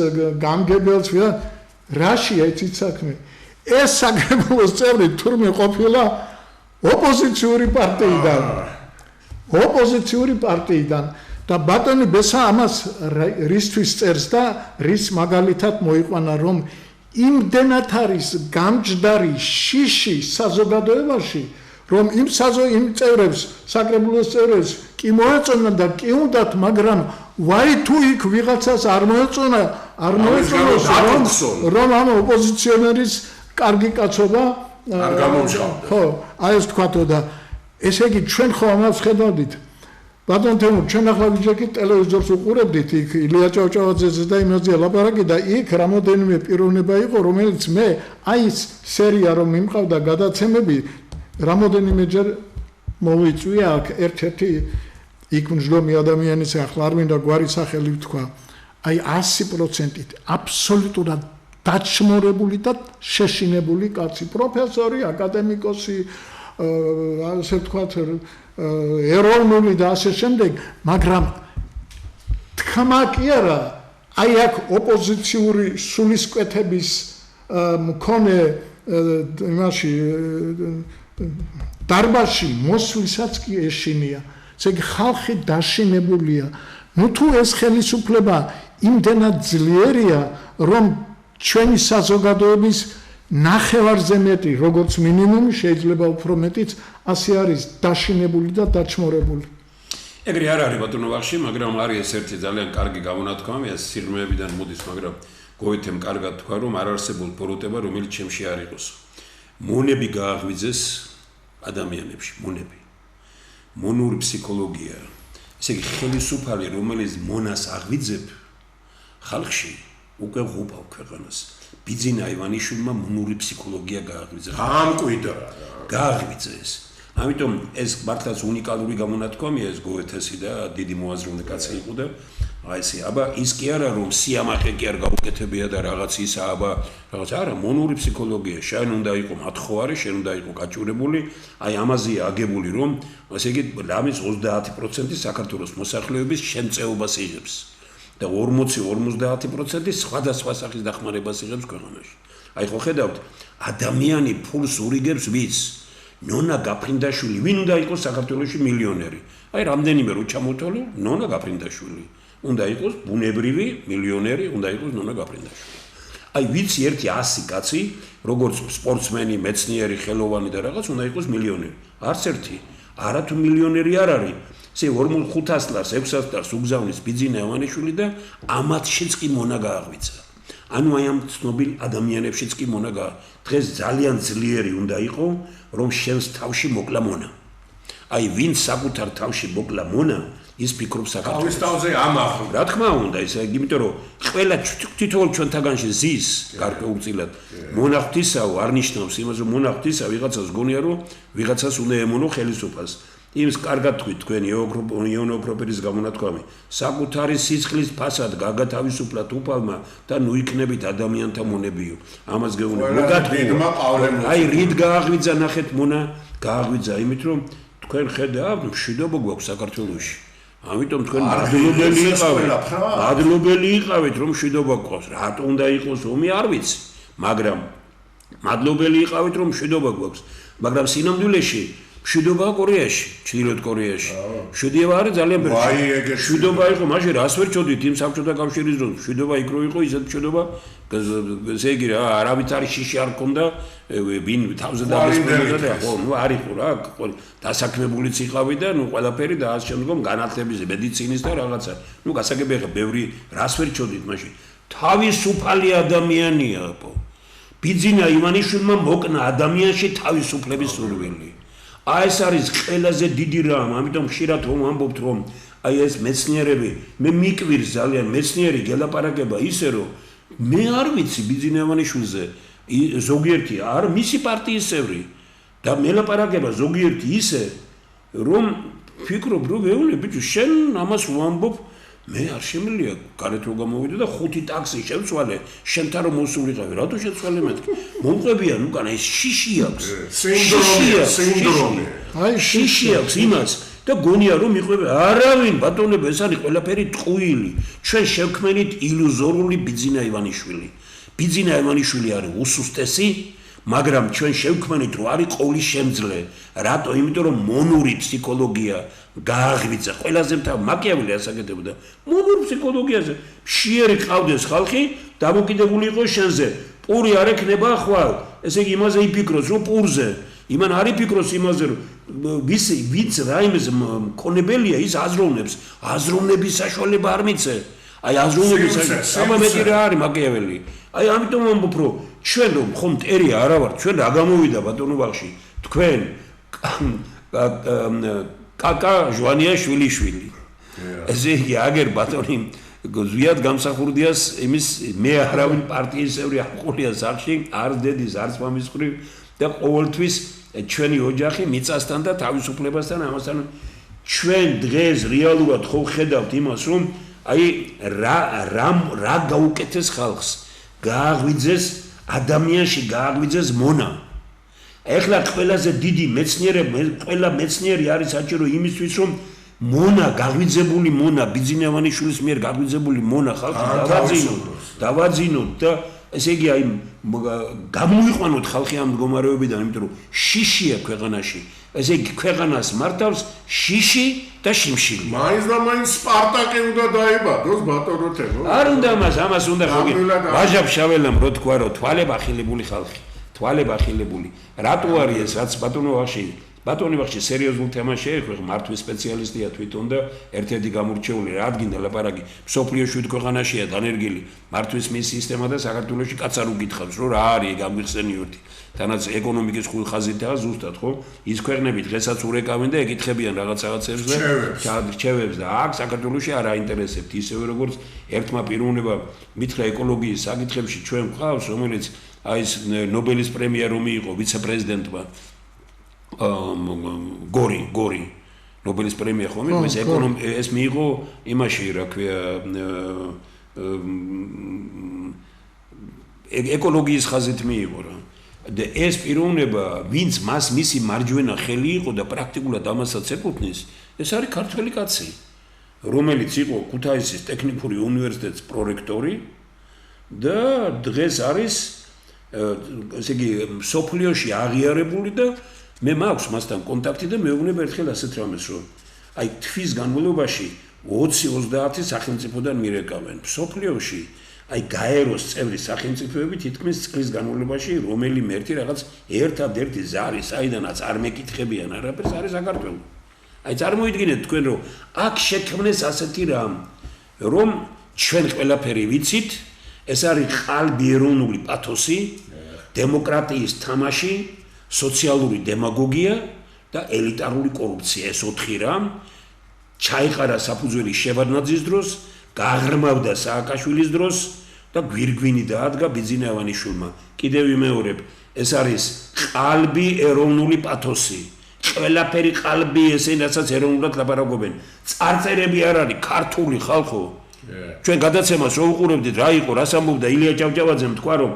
გამგებელს რაშია იცით საქმე ეს საკრებულოს წევრი თურმე ყოფილა ოპოზიციური პარტიიდან და ბატონი ბესა ამას რისთვის წერს და რის მაგალითად მოიყვანა რომ იმდენად არის გამჯდარი შიში საზოგადოებაში რომ იმ წევრებს საკრებულოს წევრებს კი მოეწონა და კი უნდათ მაგრამ ვაი თუ იქ ვიღაცას არ მოეწონა რომ ამ ოპოზიციონერის კარგი კაცობა არ გამომჟღავდა ხო აი ეს თქვათო და ესე იგი ჩვენ ხო ამას ხედავდით ბატონ თემურ ჩვენ ახლა ვიჯექით ტელევიზორს უყურებდით იქ ილია ჭავჭავაძეზე და იმაზე ლაპარაკი და იქ რამოდენიმე პიროვნება იყო რომელიც მე აი ეს სერია რომ მიმყავდა გადაცემები რამოდენიმეჯერ მოვიწვია აქ ერთ-ერთი იქ მжлоმი ადამიანის ახლა არ მინდა გვარი სახელი ვთქვა აი 100%-ით აბსოლუტურად დაჩმორებული და შეშინებული კაცი პროფესორი აკადემიკოსი ასე ვთქვათ ეროვნული და ასე შემდეგ მაგრამ თქმა კი არა აი აქ ოპოზიციური სულისკვეთების მქონე იმაში დარბაზში მოსვლისაც კი ეშინია ესე იგი ხალხი დაშინებულია ნუ თუ ეს ხელისუფლება იმდენად ძლიერია რომ ჩვენი საზოგადოების ნახევარზე მეტი როგორც მინიმუმი შეიძლება უფრო მეტიც ასე არის დაშინებული და დაჩმორებული ეგრე არ არის ბატონო ვახში მაგრამ არის ეს ერთი ძალიან კარგი გამონათქვამი ეს სიღრმეებიდან მოდის მაგრამ გოვითემ კარგად თქვა რომ არ არსებობს ბოროტება რომელიც ჩემში არ იყოს მონები გააღვიძეს ადამიანებში მონები მონური ფსიქოლოგია ესე იგი ხელისუფალი რომელიც მონას აღვიძებ ხალხში უკვე ღუპავ ქვეყანას ბიძინა ივანიშვილმა მონური ფსიქოლოგია გააღვიძა გააღვიძეს ამიტომ ეს მართლაც უნიკალური გამონათქვამია ეს გოეთესი და დიდი მოაზროვნე კაცი იყო და აი ესე აბა ის კი არა რომ სიამაყე კი არ გაუკეთებია და რაღაც ისა აბა რაღაც არა მონური ფსიქოლოგია შენ უნდა იყო მათხოვარი შენ უნდა იყო გაჭურებული აი ამაზეა აგებული რომ ესე იგი რამის 30% საქართველოს მოსახლეობის შემწეობას იღებს და 40-50% სხვადასხვა სახის დახმარებას იღებს ქვეყანაში. აი ხო ხედავთ, ადამიანი ფულს ურიგებს ვის? ნონა გაფრინდაშვილი, ვინ უნდა იყოს საქართველოში მილიონერი? აი რამდენიმე რო ჩამოთვალე, ნონა გაფრინდაშვილი. უნდა იყოს ბუნებრივი მილიონერი, უნდა იყოს ნონა გაფრინდაშვილი. აი ვიცი ერთი 100 კაცი, როგორც სპორტსმენი, მეცნიერი, ხელოვანი და რაღაც უნდა იყოს მილიონერი. არც ერთი. არა თუ მილიონერი არ არის. ესე 500 ლარს, 600 ლარს უგზავნის ბიძინა ევანიშვილი და ამათშიც კი მონა გააღვიძა. ანუ აი ამ ცნობილ ადამიანებშიც კი მონა დღეს ძალიან ძლიერი უნდა იყო, რომ შენს თავში მოკლა მონა. აი ვინ საკუთარ თავში მოკლა მონა, ის ფიქრობს საქართველოს. თავის თავზე ამახო. რა თქმა უნდა, ისე იმიტომ რომ ყველა თითოეულ ჩვენთაგანში ზის გარკვეულწილად. მონა ღვთისაო არ ნიშნავს იმას, რომ მონა ღვთისა ვიღაცას გონია, რომ ვიღაცას უნდა ემონო ხელისუფალს. იმს კარგად თქვით თქვენ იონო ოქროპირის გამონათქვამი. საკუთარი სისხლის ფასად გაგათავისუფლა უფალმა და ნუ იქნებით ადამიანთა მონებიო. ამას გეუბნები. მოგატყუა პავლემ. აი რით გააღვიძა ნახეთ მონა, გააღვიძა იმით რომ თქვენ ხედავთ მშვიდობა გვაქვს საქართველოში. ამიტომ თქვენ მადლობელი იყავით. მადლობელი იყავით რომ მშვიდობა გვაქვს. რატო უნდა იყოს ომი არ ვიცი, მაგრამ მადლობელი იყავით რომ მშვიდობა გვაქვს. მაგრამ სინამდვილეში მშვიდობა კორეაში, ჩრდილოეთ კორეაში. მშვიდობა არის ძალიან ბევრი. მშვიდობა იყო მაშინ რას ვერ ჩოდით იმ საბჭოთა კავშირის დროს. მშვიდობა იქ რო იყო ისეთ მშვიდობა, ესე იგი რა, არავით არის შიში არ ქონდა, ვინ თავზე დამესწრებოდა და ხო, ნუ არ იყო რა, დასაქმებულიც იყავი და ნუ ყველაფერი და ამ შემდგომ განათლების, მედიცინის და რაღაცა. ნუ გასაგები ხა ბევრი რას ვერ ჩოდით მაშინ. თავისუფალი ადამიანია, ბიძინა ივანიშვილმა მოკნა ადამიანში თავისუფლების სურვილი. აი ეს არის ყველაზე დიდი რამ, ამიტომ ხშირად ვამბობთ რომ აი ეს მეცნიერები, მე მიკვირს ძალიან მეცნიერი გელაპარაკება ისე რომ მე არ ვიცი ბიძინა ივანიშვილზე ზოგიერთი არ მისი პარტიის წევრი და მელაპარაკება ზოგიერთი ისე რომ ფიქრობ რომ ვეუბნები ბიჭო შენ ამას ვამბობ მე არ შემიძლია გარეთ რომ გამოვიდე და 5 ტაქსი შევცვალე შენთან რომ მოსულიყავი რატო შეცვალე მეთქი მომყვებიან უკანა ეს შიში აქვს სინდრომი აი შიში აქვს იმას და გონია რომ მიყვება არავინ ბატონებო ეს არის ყველაფერი ტყუილი ჩვენ შევქმნით ილუზორული ბიძინა ივანიშვილი ბიძინა ივანიშვილი არის უსუსტესი მაგრამ ჩვენ შევქმნით რომ არის ყოვლის შემძლე რატო იმიტომ რომ მონური ფსიქოლოგია გააღვიძა ყველაზე მთავ მაკიაველი ასაკეთებდა მონურ ფსიქოლოგიაზე მშიერი ყავდეს ხალხი დამოკიდებული იყო შენზე პური არ ექნება ხვალ ესე იგი იმაზე იფიქროს რომ პურზე იმან არ იფიქროს იმაზე რომ ვიც რაიმეს მკონებელია ის აზროვნებს აზროვნების საშუალება არ მიცე აი აზროვნების საშუალება მეტი რა არის მაკიაველი აი ამიტომ ვამბობ რომ ჩვენ რომ ხომ მტერი არა ვარ ჩვენ რა გამოვიდა ბატონო ბაღში თქვენ კაკა ჟვანიაშვილი ესე იგი აგერ ბატონი ზვიად გამსახურდიას იმის მე არავინ პარტიის წევრი აყოლია სახში არც დედის არც მამის ხრივ და ყოველთვის ჩვენი ოჯახი მიწასთან და თავისუფლებასთან ამასთან ჩვენ დღეს რეალურად ხო ხედავთ იმას რომ აი რა გაუკეთეს ხალხს გააღვიძეს ადამიანში გააღვიძეს მონა ეხლა ყველაზე დიდი ყველა მეცნიერი არის საჭირო იმისთვის რომ მონა გაღვიძებული მონა ბიძინა ივანიშვილის მიერ გაღვიძებული მონა ხალხი დავაძინოთ და ესე იგი აი გამოიყვანოთ ხალხი ამ მდგომარეობიდან იმიტომ რომ შიშია ქვეყანაში ესე იგი ქვეყანას მართავს შიში და შიმშილი მაინც და მაინც სპარტაკი უნდა დაიბადოს ბატონო თემო არ უნდა ამას უნდა ხოგი ვაჟა ფშაველამ რო თქვა რომ თვალე ბახილებული ხალხი თვალე ბახილებული რატო არის ეს რაც ბატონი ბახში სერიოზულ თემას შეეხება მართვის სპეციალისტია თვითონ და ერთ-ერთი გამორჩეული რა ადგინდა ლაპარაკი მსოფლიოში ქვეყანაშია დანერგილი მართვის მის სისტემა და საქართველოში კაც არ უკითხავს რომ რა არის გამიხსენიოთი თანაც ეკონომიკის ხულხაზითაა ზუსტად ხო ის ქვეყნები დღესაც ურეკავენ და ეკითხებიან რაღაცებს და რჩევებს და აქ საქართველოში არ აინტერესებთ ისევე როგორც ერთმა პიროვნებამ მითხრა ეკოლოგიის საკითხებში ჩვენ გვყავს რომელიც აი ეს ნობელის პრემია რომ მიიღო ვიცე-პრეზიდენტმა გორი ნობელის პრემია ხომ ეს მიიღო იმაში რა ქვია ეკოლოგიის ხაზით მიიღო რა და ეს პიროვნება ვინც მისი მარჯვენა ხელი იყო და პრაქტიკულად ამასაც ეკუთვნის ეს არის ქართველი კაცი რომელიც იყო ქუთაისის ტექნიკური უნივერსიტეტის პრორექტორი და დღეს არის ესე იგი სოფლიოში აღიარებული და მე მაქვს მასთან კონტაქტი და მეუბნება ერთხელ ასეთ რამეს რომ აი თვის განმავლობაში 20-30 სახელმწიფოდან მირეკავენ სოფლიოში აი გაეროს წევრი სახელმწიფოები თითქმის წლის განმავლობაში რომელიმე ერთი რაღაც ერთადერთი ზარი საიდანაც არ მეკითხებიან არაფერს არის საქართველო. აი წარმოიდგინეთ თქვენ რომ აქ შექმნეს ასეთი რამ რომ ჩვენ ყველაფერი ვიცით ეს არის ყალბი ეროვნული პათოსი დემოკრატიის თამაში სოციალური დემაგოგია და ელიტარული კორუფცია ეს 4 რამ ჩაიყარა საფუძველი შევარდნაძის დროს გაღრმავდა სააკაშვილის დროს და გვირგვინი დაადგა ბიძინავანიშვილმა კიდევ ვიმეორებ ეს არის ყალბი ეროვნული პათოსი ყველაფერი ყალბი ესენაცაც ეროვნულად ლაპარაკობენ წარწერები არ არის ქართული ხალხო ჩვენ გადაცემას რო უყურებდით რა იყო რას ამბობდა ილია ჭავჭავაძემ თქვა რომ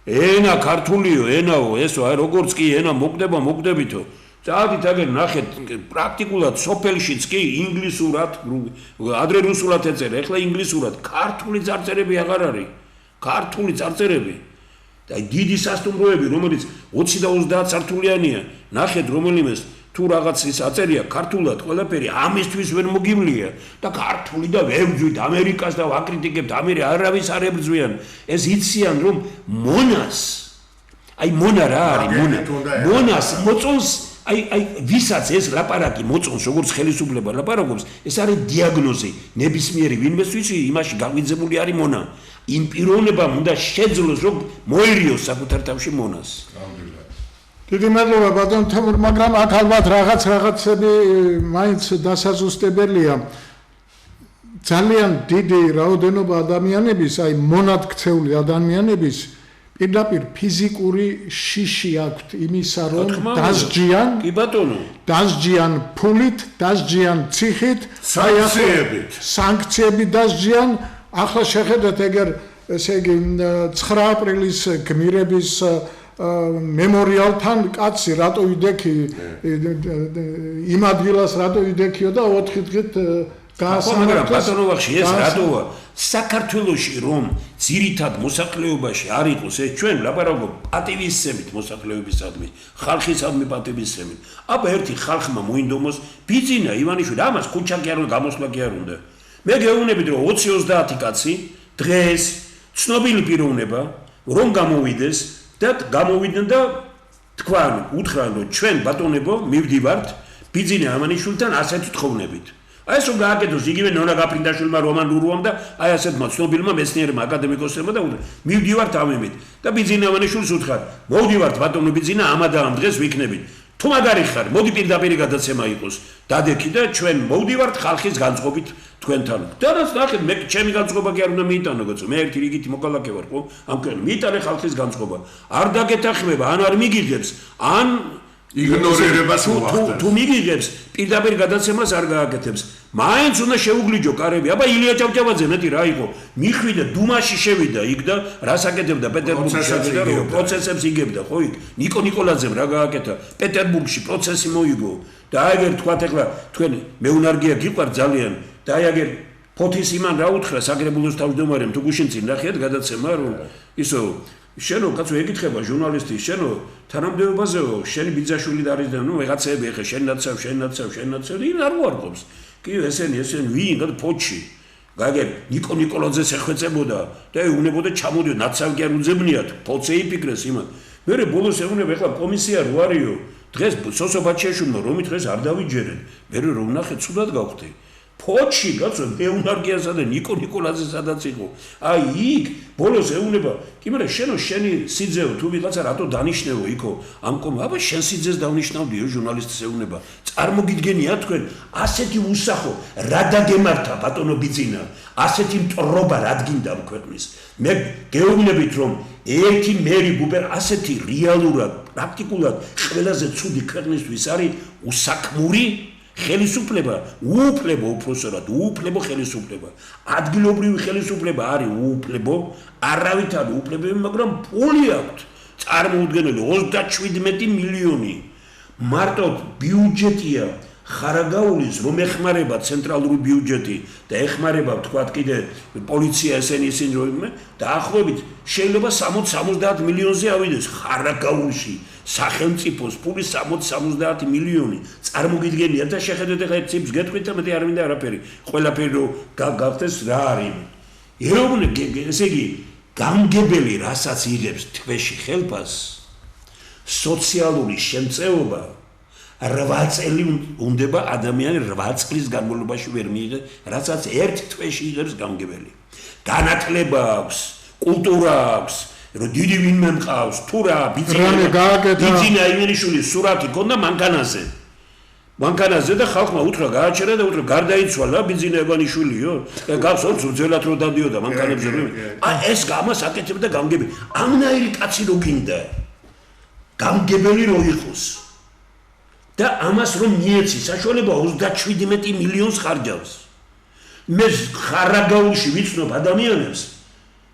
ენა ქართულიო ენაო ესო აი როგორც კი ენა მოგდება მოგდებითო წავით აგერ ნახეთ პრაქტიკულად სოფელშიც კი ინგლისურად ადრე რუსულად ეწერა ეხლა ინგლისურად ქართული წარწერები აღარ არის ქართული წარწერები და დიდი სასტუმროები რომელიც 20 და 30 სართულიანია ნახეთ რომელიმეს თუ რაღაც ის აწერია ქართულად ყველაფერი ამისთვის ვერ მოგივლია და ქართული და ვებძვით ამერიკას და ვაკრიტიკებთ არავის არ ებრძვიან ეს იციან რომ მონას აი მონა რა არის მონას მოწონს აი ვისაც ეს ლაპარაკი მოწონს როგორც ხელისუფლება ლაპარაკობს ეს არის დიაგნოზი ნებისმიერი ვინმეს ვიცი იმაში გაგვიძებული არის მონა იმ პიროვნებამ უნდა შეძლოს რომ მოერიოს საკუთარ თავში მონას დიდი მადლობა ბატონ თემურ მაგრამ აქ ალბათ რაღაცები მაინც დასაზუსტებელია ძალიან დიდი რაოდენობა ადამიანების აი მონად ქცეული ადამიანების პირდაპირ ფიზიკური შიში აქვთ იმისა რომ დასჯიან კი ბატონო დასჯიან ფულით დასჯიან ციხით სანქციებით დასჯიან ახლა შეხედეთ ეგერ ესე იგი 9 აპრილის გმირების მემორიალთან კაცი რატო იდექი იმ ადგილას რატო იდექიო და 4 დღით მაგრამ ბატონო ვახში ეს რატოა საქართველოში რომ ძირითად მოსახლეობაში არ იყოს ეს ჩვენ ლაპარაკობ პატივისცემით მოსახლეობისადმი ხალხისადმი პატივისცემით აბა ერთი ხალხმა მოინდომოს ბიძინა ივანიშვილი ამას ქუჩა კი არ უნდა გამოსვლა კი არ უნდა მე გეუბნებით რომ 20-30 კაცი დღეს ცნობილი პიროვნება რომ გამოვიდეს და გამოვიდნენ და თქვან უთხრან რომ ჩვენ ბატონებო მივდივართ ბიძინა ივანიშვილთან ასეთი თხოვნებით აი ეს რომ გააკეთოს იგივე ნონა გაფრინდაშვილმა რომან ლურუამ და აი ასეთმა ცნობილმა მეცნიერებმა აკადემიკოსებმა და მივდივართ ამემით და ბიძინა ივანიშვილს უთხრათ მოვდივართ ბატონო ბიძინა ამა და ამ დღეს ვიქნებით თუ მაგარი ხარ მოდი პირდაპირ გადაცემა იყოს დადექი და ჩვენ მოვდივართ ხალხის განწყობით თქვენთან და რაც ნახეთ მე ჩემი განწყობა კი არ უნდა მიიტანო გოცო მე ერთი რიგითი მოკალაკე ვარ ხო ამ ჩვენ მიიტანე ხალხის განწყობა არ დაგეთახმება ან არ მიგიღებს ან იგნორირებას მოახდენს თუ მიგიღებს პირდაპირ გადაცემას არ გააკეთებს მაინც უნდა შეუგლიჯო კარები აბა ილია ჭავჭავაძე მეტი რა იყო მიხვიდა დუმაში შევიდა იქ და რას აკეთებდა პეტერბურგში შევიდა რომ პროცესებს იგებდა ხო იქ ნიკო ნიკოლაძემ რა გააკეთა პეტერბურგში პროცესი მოიგო და აგერ თქვათ ახლა თქვენ მეუნარგია გიყვართ ძალიან და აგერ ფოთის იმან რა უთხრა საგრებულოს თავმჯდომარემ თუ გუშინწინ ნახეთ გადაცემა რომ ისო შენო კაცო ეკითხება ჟურნალისტი შენო თანამდებობაზეო შენი ბიძაშვილი და არის და ნუ ვიღაცები ეხა შენ ნაცავ იმ არ უარყოფს კი ესენი ვინ და ფოჩი გაგერ ნიკო ნიკოლაძეს ეხვეწებოდა და ეუნებოდა ჩამოდიო ნაცავ კი არ უძებნიათ ფოცე იფიქრეს იმან მერე ბოლოს ეუნება ეხლა კომისია რო არისო დღეს სოსო ბაჩიაშვილმა რომი დღეს არ დავიჯერეთ მერე რომ ნახეთ ცუდად გავხდი ფოჩი გაცო მეუნარგიასა და ნიკო ნიკოლაძე სადაც იყო აი იქ ბოლოს ეუნება კი მაგრამ შენი სიძეო თუ ვიღაცა რატო დანიშნევო იქო ამ კომ აბა შენ სიძეს დავნიშნავდიო ჟურნალისტის ეუნება წარმოგიდგენია თქვენ ასეთი უსახო რა დაგემართა ბატონო ბიძინა ასეთი მტრობა რადგინდა ამ ქვეყნის მე გეუბნებით რომ ერთი მერი გუბერ ასეთი რეალურად პრაქტიკულად ყველაზე ცუდი ქვეყნისთვის არის უსაქმური ხელისუფლება უუფლებო უпроსორად უუფლებო ხელისუფლება ადგილობრივი ხელისუფლება არის უუფლებო არავით არ უუფლებები მაგრამ პული აქვს წარმოუდგენელი 37 მილიონი მარტო ბიუჯეტია ხარაგაულის რომ ეხმარება ცენტრალური ბიუჯეტი და ეხმარება თქვათ კიდე პოლიცია ესენი რომ დაახლოებით შეიძლება 60-70 მილიონზე ავიდეს ხარაგაულში სახელმწიფოს ფული 60-70 მილიონი წარმოგიდგენიათ და შეხედეთ ახლა ერთ ციფრს გეტყვით და მეტი არ მინდა არაფერი ყველაფერი რომ გავხდეს რა არის ეროვნული ესე იგი გამგებელი რასაც იღებს თვეში ხელფას სოციალური შემწეობა 8 წელი უნდება ადამიანი 8 წლის განმავლობაში ვერ მიიღე, რასაც ერთ თვეში იღებს გამგებელი. განათლება აქვს, კულტურა აქვს, რომ დიდი ვინმე მყავს, თუ რა, ბიძინა იმენიშვილი სურათი ქონდა მანქანაზე. მანქანაზე და ხალხმა უთხრა გააჩერა და უთხრა გარდაიცვალა ბიძინა ივანიშვილიო. გახსოვს ძველად რო დადიოდა მანქანებზე რომ ეს გამას აკეთებდა გამგებელი. ამნაირი კაცი რო გინდა. გამგებელი რო იყოს. და ამას რომ მიეცი საშუალება 37 მილიონს ხარჯავს. მე ხარაგაულში ვიცნობ ადამიანებს,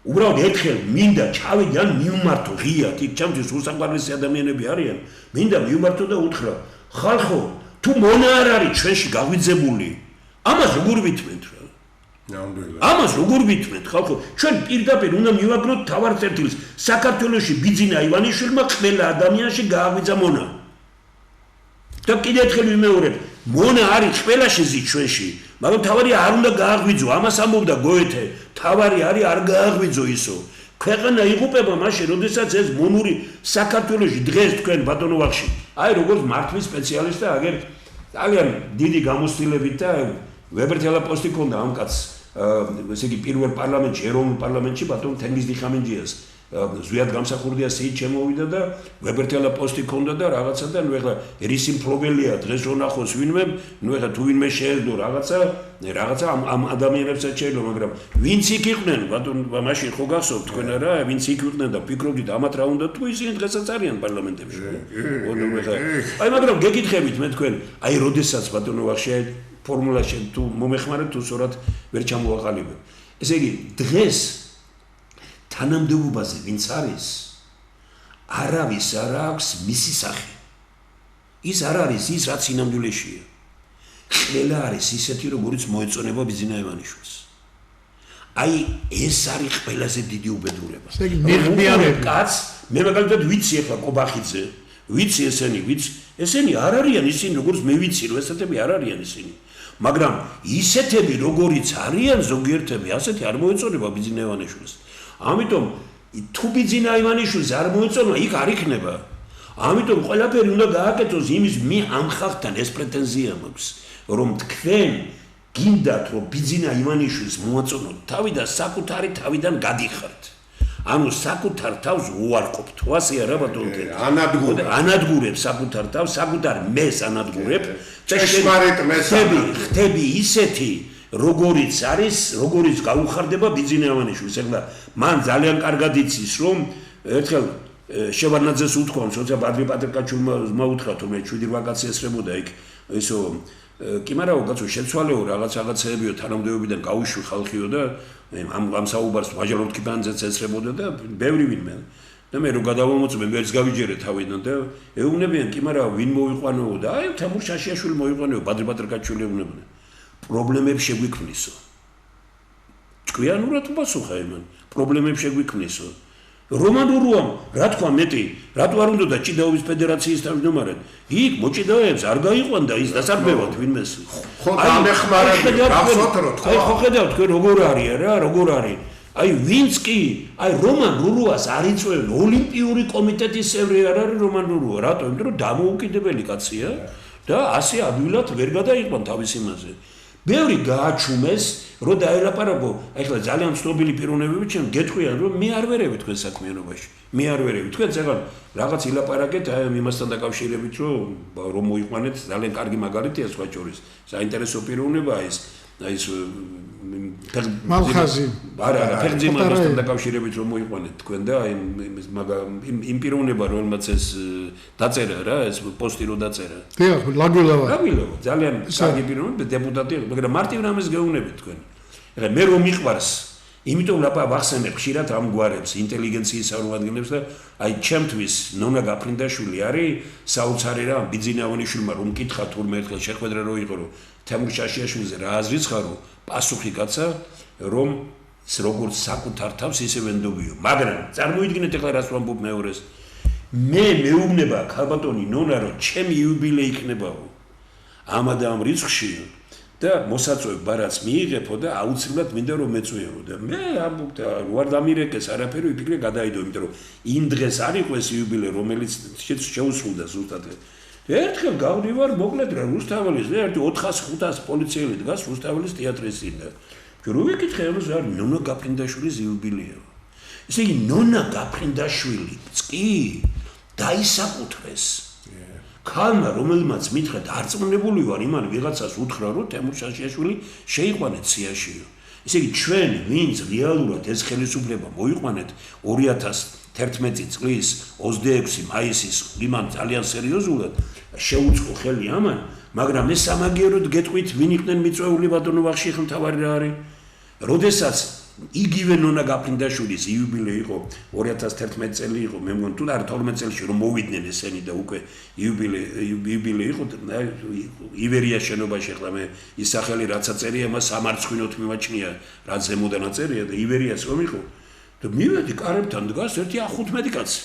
უბრალოდ ერთხელ მინდა ჩავიდი ან მივმართო ღიად, იქ ჩემთვის უსაყვარლესი ადამიანები არიან, მინდა მივმართო და უთხრა, ხალხო, თუ მონა არ არის ჩვენში გაღვიძებული, ამას როგორ ვითმენთ რა? ამას როგორ ვითმენთ, ხალხო, ჩვენ პირდაპირ უნდა მივაგნოთ თავარ წერტილს, საქართველოში ბიძინა ივანიშვილმა ყველა ადამიანში გააღვიძა მონა. და კიდე ერთხელ ვიმეორებ, მონა არის ყველაში ჩვენში, მაგრამ თავარი არ უნდა გააღვიძო, ამას ამბობდა გოეთე, თავარი არის არ გააღვიძო ისო. ქვეყანა იღუპება მაშინ, როდესაც ეს მონური საქართველოში დღეს თქვენ ბატონო ვახში, აი როგორც მართვის სპეციალისტი აგერ ძალიან დიდი გამოცდილებით და ვებერთელა პოსტი ქონდა ამ კაცს, ესე იგი პირველ პარლამენტში, ეროვნულ პარლამენტში ბატონ თენგიზ დიხამინჯიას ზვიად გამსახურდია სიით შემოვიდა და ვებერთელა პოსტი ქონდა და რაღაცა და ნუ ეხლა რისი მფლობელია დღეს რო ნახოს ვინმე, ნუ ეხლა თუ ვინმე შეეძლო რაღაცა ამ ადამიანებსაც შეიძლება, მაგრამ ვინც იქ იყვნენ, ბატონ მაშინ ხო გახსოვთ თქვენ არა, ვინც იქ იყვნენ და ფიქრობდით ამათ რა უნდა თუ ისინი დღესაც არიან პარლამენტებში. აი მაგრამ გეკითხებით მე თქვენ, აი როდესაც ბატონო ვახში ფორმულაში თუ მომეხმარეთ თუ სწორად ვერ ჩამოვაყალიბებ. ესე იგი დღეს თანამდებობაზე ვინც არის არავის არ აქვს მისი სახე ის არ არის ის რაც სინამდვილეშია ყველა არის ისეთი როგორიც მოეწონება ბიძინა ივანიშვილს აი ეს არის ყველაზე დიდი უბედურება კაც მე მაგალითად ვიცი ახლა კობახიძე ვიცი ესენი არ არიან ისინი როგორც მე ვიცი რომ ესეთები არ არიან ისინი მაგრამ ისეთები როგორიც არიან ზოგიერთები ასეთი არ მოეწონება ბიძინა ივანიშვილს ამიტომ თუ ბიძინა ივანიშვილს არ მოეწონა იქ არ იქნება ამიტომ ყველაფერი უნდა გააკეთოს იმის ამ ხალხთან ეს პრეტენზია მაქვს რომ თქვენ გინდათ რომ ბიძინა ივანიშვილს მოაწონოთ თავი და საკუთარი თავიდან გადიხართ ანუ საკუთარ თავს უარყოფთ ასე არა ბატონო ანადგურებ საკუთარ თავს საკუთარ მეს ანადგურებ ხტები ისეთი როგორიც არის, როგორიც გაუხარდება ბიძინა ივანიშვილს. ეხლა მან ძალიან კარგად იცის, რომ ერთხელ შევარნაძეს უთქვამ, თორსა ბადრი პატრიკაჩულმა უთხრა, რომ მე 7 ვაკაცი ესრებოდა იქ, ისო კი მარა უკაცო შეცვალეო რაღაცეებიო თანამდებობიდან გაუშვი ხალხიო და ამ საუბარს ვაჟალოვთკიბანძეც ესრებოდა და ბევრი ვინმე. და მე რო გადავამოწმე, ვერც გავიჯერე თავიდან და ეუბნებიან, კი მარა ვინ მოიყვანოო და აი თემურ შაშიაშვილი მოიყვანოო, ბადრი პატრიკაჩული ეუბნებიან. პრობლემებს შეგვიქმნისო. ჭკვიანურად უპასუხა იმან, პრობლემებს შეგვიქმნისო. რომან ურუამ, რა თქვა მეტი, რატო არ უნდა და ჭიდაობის ფედერაციის თავმჯდომარედ? იქ მოჭიდავეებს არ გაიყვანდა ის დასარბევად ვინმეს. ხო, დამეხმარებით, გახსოვთ რომ თქვა. აი ხო ხედავთ თქვენ როგორ არის რა, როგორ არის. აი ვინც კი, აი რომან რურუას არ იწვევენ, ოლიმპიური კომიტეტის წევრი არ არის რომან რურუა, რატო? იმიტომ რომ დამოუკიდებელი კაცია და ასე ადვილად ვერ გადაიყვან თავის იმაზე. ბევრი გააჩუმეს, რომ დაელაპარაკო, ახლა ძალიან ცნობილი პიროვნებები ჩვენ გეტყვიან, რომ მე არ ვერევი თქვენ საქმიანობაში. მე არ ვერევი. თქვენ ზოგადად რაღაც ილაპარაკეთ აი იმასთან დაკავშირებით, რომ მოიყვანეთ, ძალიან კარგი მაგალითია სხვა შორის. საინტერესო პიროვნებაა ეს, აი ეს მალხაზი. არა, ფერძიმასთან დაკავშირებით რომ მოიყვანეთ თქვენ და აი იმ პიროვნება რომელმაც ეს დაწერა რა, ეს პოსტი რო დაწერა. დიახ, ლაგვილავა. ლაგვილავა, ძალიან კარგი პიროვნება, დეპუტატი, მაგრამ მარტივ რამეს გეუბნებით თქვენ. ეხლა მე რომ მიყვარს იმიტომ ლაპა ვახსენებ ხშირად ამ გვარებს, ინტელიგენციის წარმომადგენლებს და აი ჩემთვის ნონა გაფრინდაშვილი არის საოცარი რა ბიძინავანიშვილმა რომ მკითხა თურმე ერთხელ შეხვედრა რო იყო რომ თემურ შაშიაშვილზე რა აზრიც ხარო, პასუხი კაცა რომ როგორც საკუთარ თავს ისე ვენდობიო, მაგრამ წარმოიდგინეთ ახლა რას ვამბობ მეორეს. მე მეუბნება ქალბატონი ნონა რომ ჩემი იუბილეი იქნებაო. ამა და ამ რიცხვში და მოსაწვევ ბარაც მიიღებო და აუცილებლად მინდა რომ მეწვიეო და მე ამბობ და ვარ დამირეკეს არაფერი ვიფიქრე გადაიდო იმიტომ რომ იმ დღეს არ იყო ეს იუბილე რომელიც შეუსრულდა ზუსტად ერთხელ გავდივარ მოკლედ რა რუსთაველის და ერთი 400-500 პოლიციელი დგას რუსთაველის თეატრის წინ და რო ვიკითხე ამას არ ნონა გაფრინდაშვილის იუბილეა ესე იგი ნონა გაფრინდაშვილიც კი დაისაკუთრეს ქალმა რომელმაც მითხრა დარწმუნებული ვარ იმან ვიღაცას უთხრა რომ თემურ შაშიაშვილი შეიყვანეთ სიაშიო. ესე იგი ჩვენ ვინც რეალურად ეს ხელისუფლება მოიყვანეთ 2011 წლის 26 მაისის იმან ძალიან სერიოზულად შეუწყო ხელი ამან, მაგრამ ეს სამაგიეროდ გეტყვით ვინ იყვნენ მიწვეული ბატონო ვახში ხელმთავარი რა არის. როდესაც იგივე ნონა გაფრინდაშვილის იუბილე იყო 2011 წელი იყო მე მგონი თუ არა 12 წელში რომ მოვიდნენ ესენი და უკვე იუბილე იყო ივერია შენობაში ახლა მე ის სახელი რაც აწერია მას სამარცხვინოთ მიმაჩნია რაც ზემოდან აწერია და ივერიას რომ იყო და მივედი კარებთან დგას ერთი 15 კაცი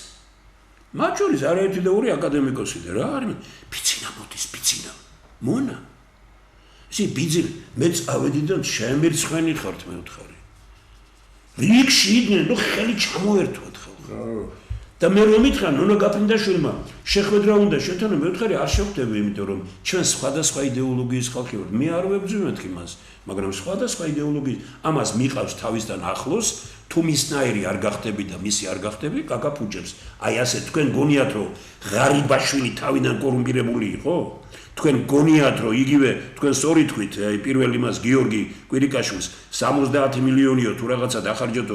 მათ შორის არაერთი და ორი აკადემიკოსი და რა არის ფიცინა მოდის ფიცინა მონა ისი ბიძი მე წავედი და შემირცხენი ხართ მე ვთხარი რიგში იდნენ რომ ხელი ჩამოერთვათ ხო და მე რომ მითხრა ნონა გაფრინდაშვილმა შეხვედრა უნდა შეთანო მე ვთხარი არ შევხვდები იმიტომ რომ ჩვენ სხვადასხვა იდეოლოგიის ხალხი ვართ მე არ ვებძვიმეთ იმას მაგრამ სხვადასხვა იდეოლოგიის ამას მიყავს თავისთან ახლოს თუ მისნაირი არ გახდები და მისი არ გახდები კაკაფუჭებს აი ასე თქვენ გონიათ რომ ღარიბაშვილი თავიდან კორუმპირებული იყო თქვენ გონიათ რომ იგივე თქვენ სწორი თქვით აი პირველ იმას გიორგი კვირიკაშვილს 70 მილიონიო თუ რაღაცა დახარჯოთ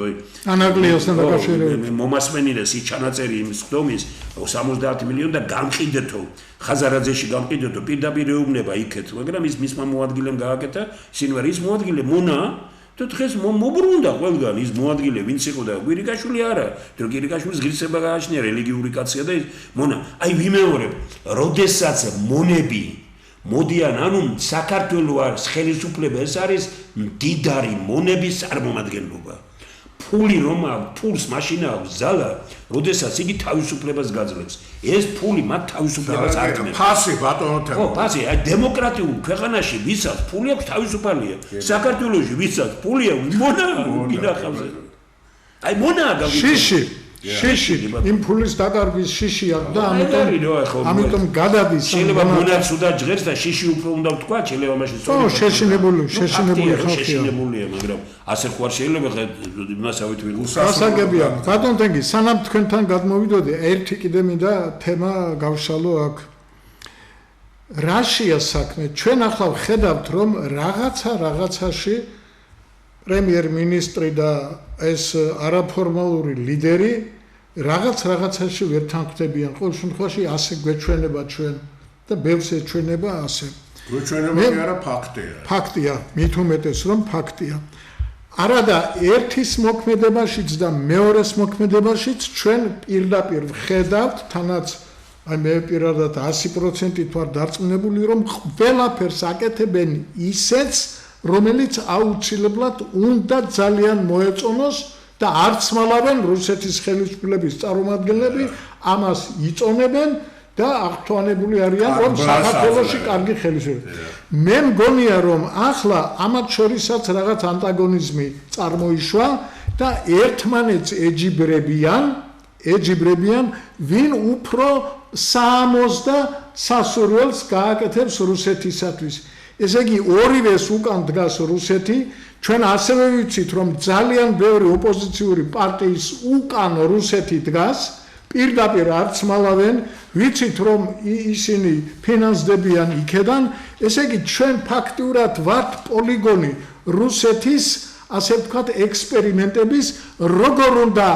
ანაგლიოსთან დაკავშირებით მომასმენინეს ის ჩანაწერი იმის ხდომის 70 მილიონი და გამყიდეთო ხაზარაძეში გამყიდეთო პირდაპირ ეუბნება იქეთ მაგრამ ის მისმა მოადგილემ გააკეთა ისინი ის მოადგილე მონა და დღეს მობრუნდა ყველგან ის მოადგილე ვინც იყო და კვირიკაშვილი არა თუ კვირიკაშვილის ღირსება გააჩნია რელიგიური კაცია და მონა აი ვიმეორებ როდესაც მონები მოდიან ანუ საქართველოს ხელისუფლება ეს არის მდიდარი მონების წარმომადგენლობა ფული რომ ფულს მაშინ აქვს ზალა როდესაც იგი თავისუფლებას გაძლევს ეს ფული მათ თავისუფლებას არტყმებს ფასი ბატონო ხო ფასი აი დემოკრატიულ ქვეყანაში ვისაც ფული აქვს თავისუფალია საქართველოში ვისაც ფული აქვს მონა გინახავს აი მონა შიში იმ ფულის დაკარგვის შიში აქვს და ამიტომ გადადის შეიძლება მონაც უნდა ჟღერს და შიში უფრო უნდა ვთქვა შეიძლება მაშინ შეშინებული ხალხია შეშინებულია მაგრამ ასე ხო არ შეიძლება ხა იმასავით გასაგებია ბატონ თენგი სანამ თქვენთან გადმოვიდოდი ერთი კიდე მინდა თემა გავშალო აქ რაშია საქმე ჩვენ ახლა ვხედავთ რომ რაღაცაში პრემიერ-მინისტრი და ეს არაფორმალური ლიდერი რაღაცაში ვერ თანხმდებიან ყოველ შემთხვევაში ასე გვეჩვენება ჩვენ და ბევრს ეჩვენება ასე გვეჩვენებები არა ფაქტია მით უმეტეს რომ ფაქტია არადა ერთის მოქმედებაშიც და მეორეს მოქმედებაშიც ჩვენ პირდაპირ ვხედავთ თანაც აი მე პირადად 100% ვარ დარწმუნებული რომ ყველაფერს აკეთებენ ისეც რომელიც აუცილებლად უნდა ძალიან მოეწონოს და არც მალავენ რუსეთის ხელისუფლების წარმომადგენლები ამას იწონებენ და აღთვალებული არიან რომ საქართველოში კარგი ხელისუფლება. მე მგონია რომ ახლა ამათ შორისაც რაღაც ანტაგონიზმი წარმოიშვა და ერთმანეთს ეჯიბრებიან ვინ უფრო საამოს და სასურველს გააკეთებს რუსეთისათვის. ესე იგი ორივეს უკან დგას რუსეთი ჩვენ ასევე ვიცით რომ ძალიან ბევრი ოპოზიციური პარტიის უკან რუსეთი დგას პირდაპირ არც მალავენ ვიცით რომ ისინი ფინანსდებიან იქედან ესე იგი ჩვენ ფაქტიურად ვართ პოლიგონი რუსეთის ასე ვთქვათ ექსპერიმენტების როგორ უნდა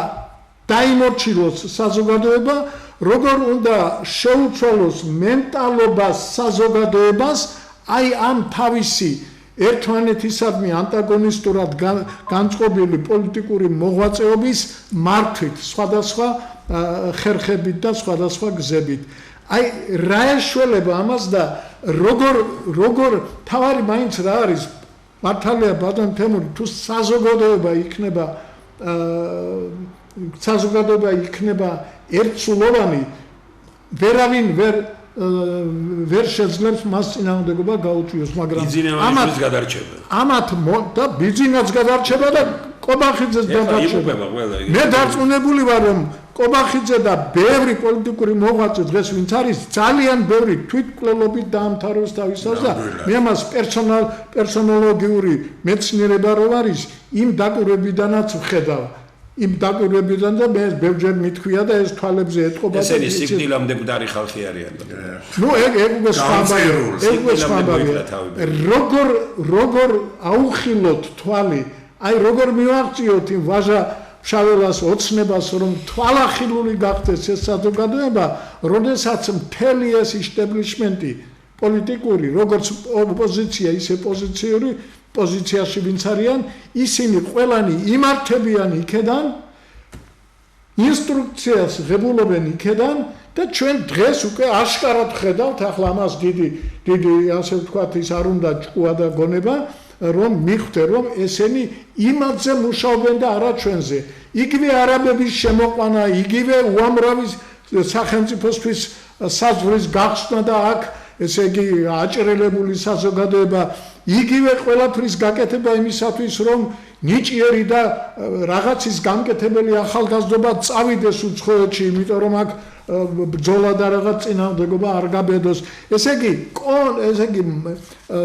დაიმორჩილოს საზოგადოება როგორ უნდა შეუცვალოს მენტალობას საზოგადოებას აი ამ თავისი ერთმანეთისადმი ანტაგონისტურად განწყობილი პოლიტიკური მოღვაწეობის მართვით, სხვადასხვა ხერხებით და სხვადასხვა გზებით. აი რა ეშველება ამას და როგორ თავარი მაინც რა არის მართალია ბატონ თემური თუ საზოგადოება იქნება ერთსულოვანი ვერავინ ვერ შეძლებს მას წინააღმდეგობა გაუწიოს, მაგრამ ამათ და ბიძინაც გადარჩება და კობახიძეც გადარჩება. მე დარწმუნებული ვარ, რომ კობახიძე და ბევრი პოლიტიკური მოღვაწე დღეს ვინც არის ძალიან ბევრი თვითმკვლელობით დაამთავრებს თავისას და მე ამას პერსონოლოგიური მეცნიერება რო არის იმ დაკვირვებიდანაც ვხედავ. იმ დაკვირვებიდან და მე ბევრჯერ მithქვია და ეს თვალებზე ეთყობა და ესენი სიკვდილამდე მკვდარი ხალხი არიან. ნუ ეგ უკვე სხვაბარია. როგორ აუხილოთ თვალი, აი როგორ მივაღწიოთ იმ ვაჟა შაველას ოცნებას, რომ თვალახილული გახდეს ეს საზოგადოება, როდესაც მთელი ეს ისტაბლიშმენტი პოლიტიკური, როგორც ოპოზიცია, ისე პოზიციაში ვინც არიან, ისინი ყველანი იმართებიან იქედან, ინსტრუქციას ღებულობენ იქედან და ჩვენ დღეს უკვე აშკარად ხედავთ, ახლა ამას დიდი ასე ვთქვათ, ის არ უნდა ჭკუა და გონება, რომ მიხვდე, რომ ესენი იმაზე მუშაობენ და არა ჩვენზე. იგივე არაბების შემოყვანა, იგივე უამრავი სახელმწიფოსთვის საზღვრის გახსნა და აქ ესე იგი აჭრელებული საზოგადოება, იგივე ყველაფრის გაკეთება იმისათვის, რომ ნიჭიერი და რაღაცის გამკეთებელი ახალგაზრდობა წავიდეს უცხოეთში, იმიტომ რომ აქ ბრძოლა და რაღაც წინააღმდეგობა არ გაბედოს. ესე იგი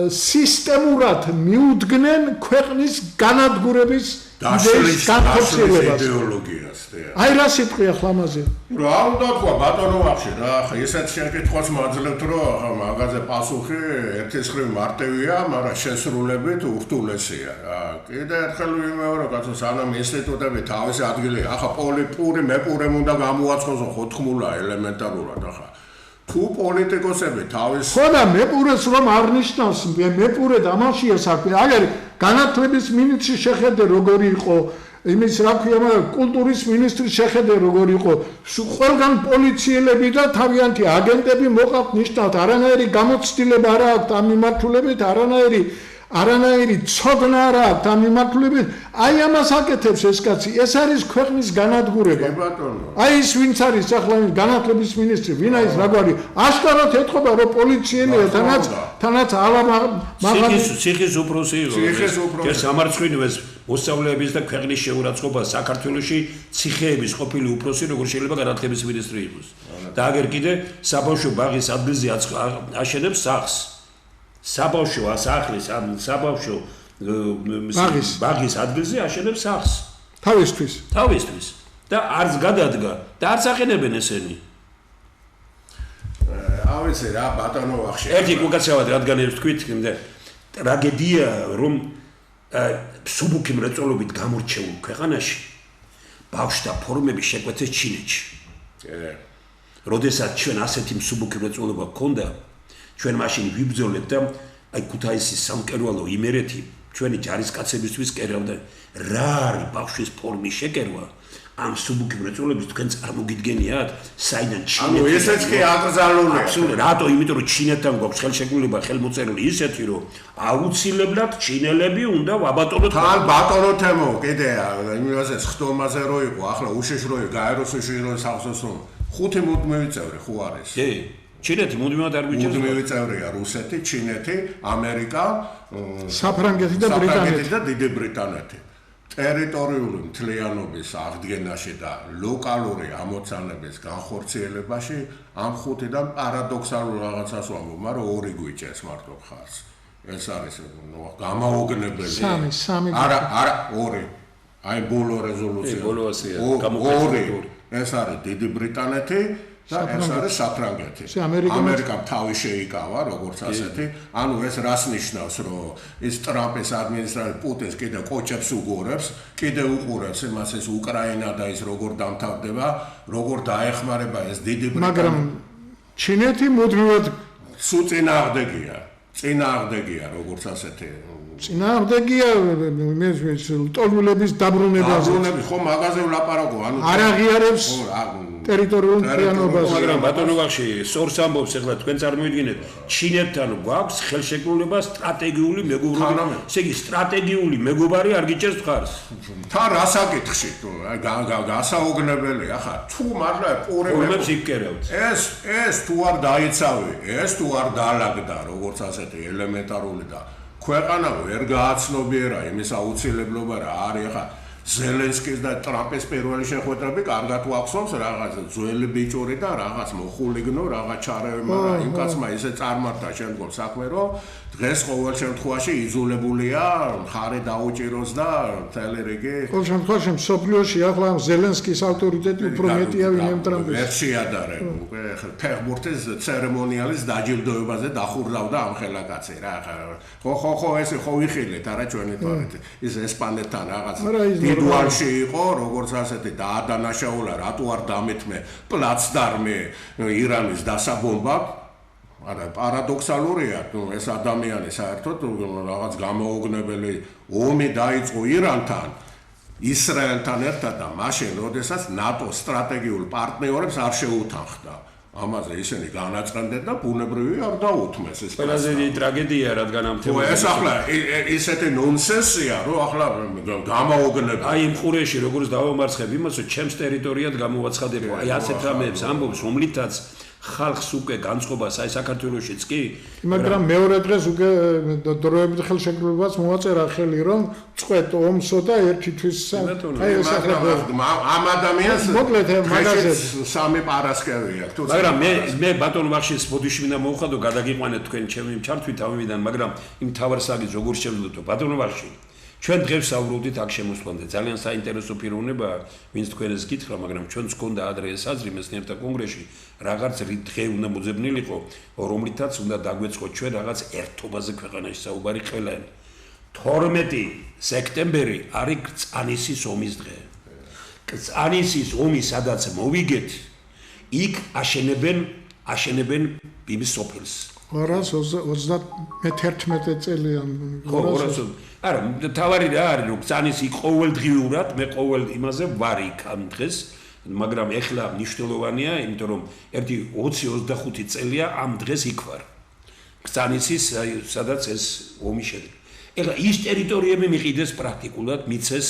სისტემურად მიუდგნენ ქვეყნის განადგურების იდეის განხორციელებას. აი რა სიტყვი ახლა ამაზე? რა უნდა თქვა ბატონო ვახში რა, ახლა ესეც შეკითხვას მაძლევთ, რომ მაგაზე პასუხი ერთის მხრივ მარტივია, მაგრამ შესრულებით ურთულესია რა. კიდე ერთხელ ვიმეორო, კაცო, სანამ ინსტიტუტები თავისი ადგილი, ახლა პოლიტიკური მეპურემ უნდა გამოაცხოსო ხოთხმულა ელემენტარულად ახლა. თუ პოლიტიკოსები თავის ხო და მეპურეს რომ არ ნიშნავს, მეპურე დამაშია საქმე. აგერ განათლების მინისტრი შეხედე როგორი იყო, იმის რა ქვია, კულტურის მინისტრი შეხედე როგორი იყო, ყველგან პოლიციელები და თავიანთი აგენტები მოყავთ, ნიშნავთ, არანაირი გამოცდილება არ აქვს ამ მიმართულებით, არანაირი ცოდნა არ აქვს ამ მიმართულებით. აი ამას აკეთებს ეს კაცი, ეს არის ქვეყნის განადგურება. აი ის ვინც არის ახლა განათლების მინისტრი, ვინ არის რაგვარი, აშკარად ეთყობა, რომ პოლიციელია, თანაც ციხის უფროსი იყო. ეს სამარცხვინოებს მოსწავლეების და ქვეყნის შეურაცხყოფა საქართველოში ციხეების ყოფილი უფროსი როგორ შეიძლება განათლების მინისტრი იყოს. და აგერ კიდე საბავშვო ბაღის ადგილზე აშენებს სახლს. საბავშვო ასახლის ამ საბავშვო ბაღის ადგილზე აშენებს სახლს თავისთვის და არც გადადგა და არც აყენებენ ესენი. ავიცი რა ბატონო ვახში. ერთი უკაცრავად რადგან ერთ თქვით, ტრაგედია რომ მსუბუქი მრეწველობით გამორჩეულ ქვეყანაში ბავშვთა ფორმები შეკვეცეს ჩინეთში. როდესაც ჩვენ ასეთი მსუბუქი მრეწველობა გქონდა, ჩვენ მაშინ ვიბრძოლეთ და აი ქუთაისის სამკერვალო იმერეთი ჩვენი ჯარისკაცებისთვის კერავდა. რა არის ბავშვის ფორმის შეკერვა? ამ მსუბუქი მრეწველობის თქვენ წარმოგიდგენიათ, საიდან ჩინეთი? ანუ ესეც კი აკრძალულია. აბსოლუტურად. რატო? იმიტომ რომ ჩინეთთან გვაქვს ხელშეკრულება ხელმოწერილი ისეთი, რომ აუცილებლად ჩინელები უნდა ვაბატონოთ. თან ბატონო თემო, კიდე იმაზე ხტომაზე რო იყო, ახლა უშეშ რო გაეროს უშეშ რო სახსოს რომ 5 მუდმივი წევრი ხო არის? კი. ჩინეთი მუდმივად არ გვიჭერს. მუდმივი წევრია რუსეთი, ჩინეთი, ამერიკა, საფრანგეთი და დიდი ბრიტანეთი. ტერიტორიული მთლიანობის აღდგენაში და ლოკალური ამოცანების განხორციელებაში ამ 5-დან პარადოქსალურ რაღაცას ვამბობ, მაგრამ 2 გვიჭერს მარტო ხარს. ეს არის გამაოგნებელი. 3. არა, 2. აი ბოლო რეზოლუცია. გამოკეთებული. ეს არის დიდი ბრიტანეთი და ეს არის საფრანგეთი. ამერიკამ თავი შეიკავა, როგორც ასეთი. ანუ ეს რას ნიშნავს, რომ ის ტრამპის ადმინისტრაცია პუტინს კიდე კოჭებს უგორებს, კიდე უყურებს იმას ეს უკრაინა და ის როგორ დამთავრდება, როგორ დაეხმარება ეს დიდი ბრიტანეთი. მაგრამ ჩინეთი მუდმივად წინააღმდეგია, როგორც ასეთი წინააღმდეგია ლტოლვილების დაბრუნებაზე. დაბრუნების ხო მაგაზე ვლაპარაკო, ანუ არ აღიარებს ტერიტორიულ მთლიანობას. მაგრამ ბატონო ვახში, სწორს ამბობს, ახლა თქვენ წარმოიდგინეთ, ჩინეთთან გვაქვს ხელშეკრულება სტრატეგიული მეგობრობა. ესე იგი, სტრატეგიული მეგობარი არ გიჭერს მხარს. თან რასაკითხში, გასაუგნებელია, ხა, თუ მართლა პურემებს იკერავთ. ეს თუ არ დაიცავი, ეს თუ არ დაალაგდა, როგორც ასეთი ელემენტარული და ქვეყანა ვერ გააცნობიერა იმის აუცილებლობა რა არის, ხა ზელენსკის და ტრამპის პირველი შეხვედრები კარგად ვახსოვს რაღაც ძველი ბიჭური და რაღაც მოხულიგნო რაღაც ჩარევი, მაგრამ იმ კაცმა ისე წარმართა შემდგომ საქმე, რომ დღეს ყოველ შემთხვევაში იზოლებულია, მხარე დაუჭიროს და მთელი რიგი ყოველ შემთხვევაში მსოფლიოში ახლა ზელენსკის ავტორიტეტი უფრო მეტია ვინმე ტრამპის. ვერ შეადარებ, უკვე ფეხბურთის ცერემონიალის დაჯილდოებაზე დახურდავდა ამ ხელაკაცი რა. ხო ესე ხო ვიხილეთ არა ჩვენი თვალით. ის ესპანეთთან რაღაც დიდუალში იყო, როგორც ასეთი დაადანაშაულა, რატო არ დამეთმე პლაცდარმი ირანის დასაბომბად. არა პარადოქსალურია, ეს ადამიანი საერთოდ რაღაც გამოუგნებელი ომი დაიწყო ირანთან, ისრაელთან ერთად და მაშინ, როდესაც ნატოს სტრატეგიულ პარტნიორებს არ შეუთანხმდა. ამაზე ისინი განაწყენდნენ და ბუნებრივი არ დაუთმეს ეს. ყველაზე დიდი ტრაგედია, რადგან ამ თემაზე ეს ახლა ისეთი ნონსენსია, რომ ახლა გამოუგნებელი. აი იმ ყურეში როგორც დავამარცხებ იმას, რომ ჩემს ტერიტორიად გამოვაცხადებო. აი ასეთ რამეებს ამბობს, რომლითაც ხალხს უკვე განწყობას აი საქართველოშიც კი, მაგრამ მეორე დღეს უკვე დროებით ხელშეკრულებას მოაწერა ხელი, რომ წყვეტ ომსო და ერთი თვის აი ეს ახლა ამ ადამიანს მოკლედ მაგაზე სამი პარასკევი აქვს. მაგრამ მე ბატონ ვახშის ბოდიში მინდა მოვხადო, გადაგიყვანეთ თქვენ ჩემი ჩართვით ამიდან, მაგრამ იმ თავარსაგის როგორ შევძლოთ ბატონ ვახში. ჩვენ დღეს საუბრობდით აქ შემოსვლამდე, ძალიან საინტერესო პიროვნებაა, ვინც თქვენს გითხრა, მაგრამ ჩვენც გქონდა ადრე ეს აზრი მეცნიერთა კონგრესში, რაღაც დღე უნდა მოძებნილიყო, რომლითაც უნდა დაგვეწყოთ ჩვენ რაღაც ერთობაზე ქვეყანაში საუბარი ყველანი. 12 სექტემბერი არის კრწანისის ომის დღე. კრწანისის ომი სადაც მოვიგეთ, იქ აშენებენ იმის სოფელს. 231 წელიან. არა, თავარი რა არის, რომ კრწანისი ყოველდღიურად, მე ყოველ იმაზე ვარ იქ ამ დღეს, მაგრამ ეხლა მნიშვნელოვანია, იმიტომ რომ ერთი 20-25 წელია ამ დღეს იქ ვარ. კრწანისის, სადაც ეს ომი შედგა. ეხლა ის ტერიტორიები მიყიდეს პრაქტიკულად, მიცეს,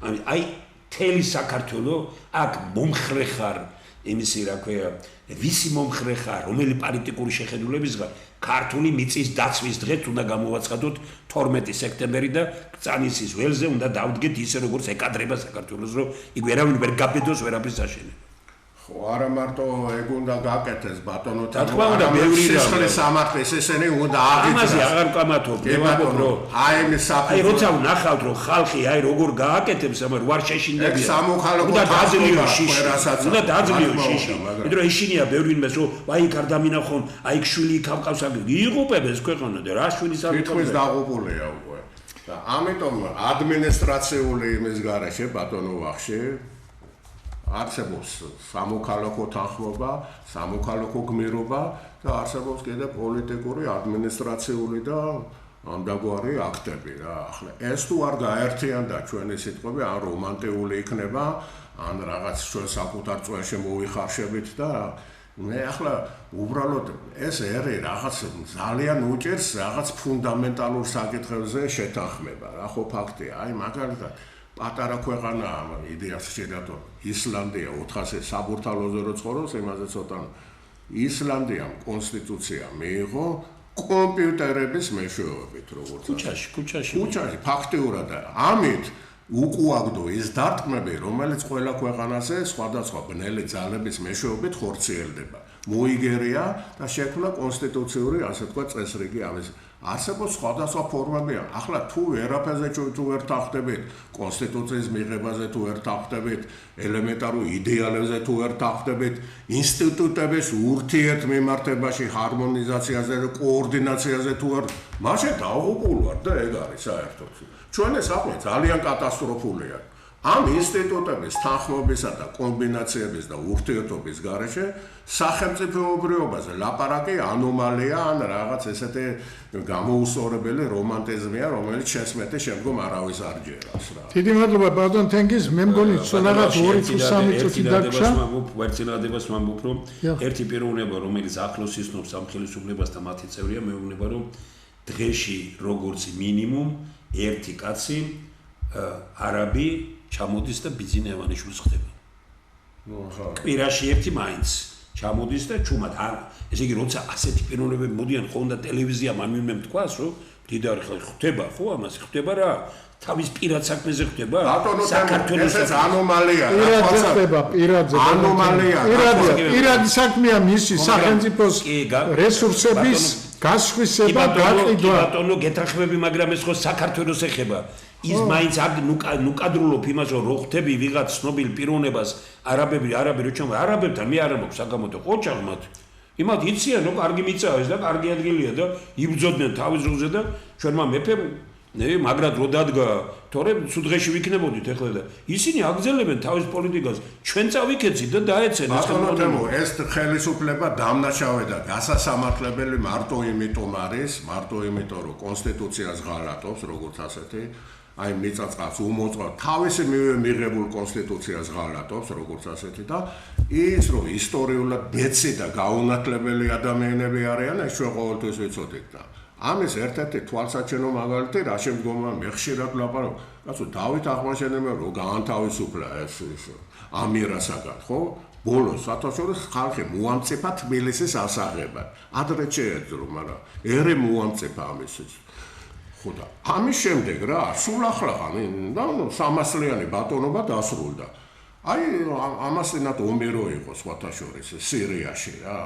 აი მთელი საქართველო აქ მომხრე ხარ, იმისი რა ქვია, ვისი მომხრე ხარ, რომელი პოლიტიკური შეხედულებისგან, ქართული მიწის დაცვის დღეს უნდა გამოვაცხადოთ 12 სექტემბერი და კრწანისის ველზე უნდა დავდგეთ ისე როგორც ეკადრება საქართველოს, რომ იქ ვერავინ ვერ გაბედოს ვერაფრის აშენება. ხო, არა მარტო ეგ უნდა გაკეთეს ბატონო, თქმა უნდა, ბევრი რამ. სისხლის სამართლის ესენი უნდა აღიძრას. ამაზე აღარ ვკამათობ, მეგობრო, რომ აი ეს საფუძველი. აი როცა ვნახავთ, რომ ხალხი აი როგორ გააკეთებს, ამერ ვარ შეშინდებიან. ეგ სამოქალაქო უნდა დაძლიო შიში. რასაც უნდა დაძლიო შიში. იმიტომ რომ ეშინია ბევრინმეს, რომ აი იქ არ დამინახონ, აი იქ შვილი იქ ამყავს, იღუპებ ეს ქვეყანა და რა შვილის არ ითქვის დაღუპულია უკვე. და ამიტომ ადმინისტრაციული იმის გარეშე ბატონო ვახში არსებობს სამოქალაქო თანხმობა, სამოქალაქო გმირობა და არსებობს კიდე პოლიტიკური, ადმინისტრაციული და ამდაგვარი აქტები რა. ახლა ეს თუ არ გაერთიანდა ჩვენი სიტყვები, ან რომანტიული იქნება, ან რაღაც ჩვენ საკუთარ წვერში მოვიხარშებით და მე ახლა უბრალოდ ეს ერი რაღაც ძალიან უჭერს რაღაც ფუნდამენტალურ საკითხებზე შეთანხმება რა, ხო ფაქტია. აი მაგალითად პატარა ქვეყანაა იდეას შეიძლება ისლანდია 400 საბურთალოზე რო ცხოვრობს, იმაზე ცოტა ისლანდიამ კონსტიტუცია მიიღო კომპიუტერების მეშვეობით, როგორც ქუჩაში ფაქტიურად ამით უკუაგდო ის დარტყმები, რომელიც ყველა ქვეყანაზე სხვადასხვა ბნელი ძალების მეშვეობით ხორციელდება. მოიგერია და შექმნა კონსტიტუციური, ასე თქვა, წესრიგი ამის. არსებობს სხვადასხვა ფორმები. ახლა თუ ვერაფერზე თუ ვერ თანხმდებით, კონსტიტუციის მიღებაზე თუ ვერ თანხმდებით, ელემენტარულ იდეალებზე თუ ვერ თანხმდებით, ინსტიტუტების ურთიერთმემართებაში, ჰარმონიზაციაზე და კოორდინაციაზე თუ ვერ, მაშინ დაუღუპულ ვარ და ეგ არის საერთოდ. ჩვენ ეს საქმე ძალიან კატასტროფულია. ამ ინსტიტუტების თანხმობისა და კომბინაციების და ურთიერთობის გარეშე სახელმწიფოებრიობაზე ლაპარაკი ანომალია ან რაღაც ესეთი გამოუსწორებელი რომანტიზმია, რომელიც შესმეტი შემდგომ არავის არ ჯერავს რა. დიდი მადლობა ბატონ თენგიზ, მე მგონი ცოლაღაც 2-3 წუთი დაგვრჩა. ვერცინადებას ვამბობ, რომ ერთი პიროვნება, რომელიც ახლოს ისნობს ამ ხელისუფლებას და მათი წევრია, მეუბნება, რომ დღეში როგორც მინიმუმ ერთი კაცი არაბი ჩამოდის და ბიძინა ევანიშვილს ხდება. კვირაში ერთი მაინც ჩამოდის და ჩუმად ესე იგი როცა ასეთი პიროვნებები მოდიან ხო უნდა ტელევიზიამ ამ ვინმე თქვას რომ მდიდარი ხდება ხო ამას ხდება რა თავის პირად საქმეზე ხდება საქართველოს ეს ანომალია პირადზე ხდება პირადზე პირადი საქმეა მისი სახელმწიფოს რესურსების გასხვისება გაყიდვა ბატონო გეთახმები მაგრამ ეს ხო საქართველოს ეხება ის მაინც ნუკადრულობ იმას რომ რო ხდები ვიღაც ცნობილ პიროვნებას არაბები რო ჩამო არაბებთან მე არ მაქვს საგამოდო ყოჩაღმათ იმათ იციან რომ კარგი მიწაა ეს და კარგი ადგილია და იბრძოდნენ თავის ძროზე და ჩვენმა მეფემ მაგრად რო დადგა თორემ სუდღეში ვიქნებოდით ეხლა და ისინი აგზელებენ თავის პოლიტიკას ჩვენ წავიქეცით და დაეცენ ეს ხელისუფლება დამნაშავე და გასასამართლებელი მარტო იმიტომ არის მარტო იმიტომ რომ კონსტიტუციას ღალატობს როგორც ასეთი აი მიწაწყალს უმოწყალ თავისი მიღებულ კონსტიტუციას ღალატობს როგორც ასეთი და ის რომ ისტორიულად ბეცი და გაუნათლებელი ადამიანები არიან ეს ჩვენ ყოველთვის ვიცოდით და ამის ერთ-ერთი თვალსაჩინო მაგალითი რა შემდგომია მე ხშირად ლაპარაკობ კაცო დავით აღმაშენებელმა რო გაანთავისუფლა ეს ამირასაგან ხო ბოლოს სათავშორის ხალხი მოამწიფა თბილისის ასაღებად ადრე შეეძრო მაგრამ ერე მოამწიფა ამისთვის ხოდა ამის შემდეგ რა სულ ახლა და 300-ლიანი ბატონობა დასრულდა აი ამასინათ ომერო იყო სხვათა შორის სირიაში რა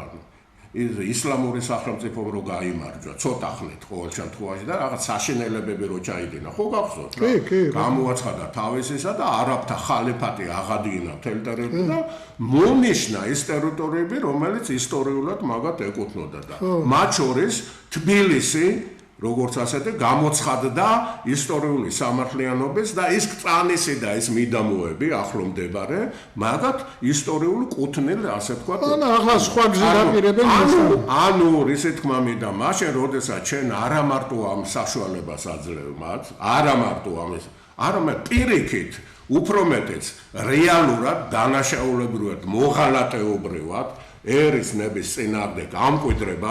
ისლამური სახელმწიფო რო გაიმარჯვა ცოტა ხნით ყოველ შემთხვევაში და რაღაც საშინელებები რო ჩაიდინა ხო გახსოვთ რა გამოაცხადა თავისისა და არაბთა ხალიფატი აღადგინა მთელ ტერიტორიაზე და მომიშნა ის ტერიტორიები რომელიც ისტორიულად მაგათ ეკუთვნოდა და მათ შორის თბილისი როგორც ასეთი გამოცხადდა ისტორიული სამართლიანობის და ის კწანისი და ის მიდამოები ახლო მდებარე მაგათ ისტორიული კუთვნილ ასე თქვა ახლა სხვა გზით აპირებენ ანუ ისე თქმა მინდა მაშინ როდესაც ჩვენ არა მარტო ამ საშუალებას აძლევ მათ არა მარტო ამის არამედ პირიქით უფრო მეტიც რეალურად დანაშაულებრივად მოღალატეობრივად ერის ნების წინააღმდეგ ამკვიდრება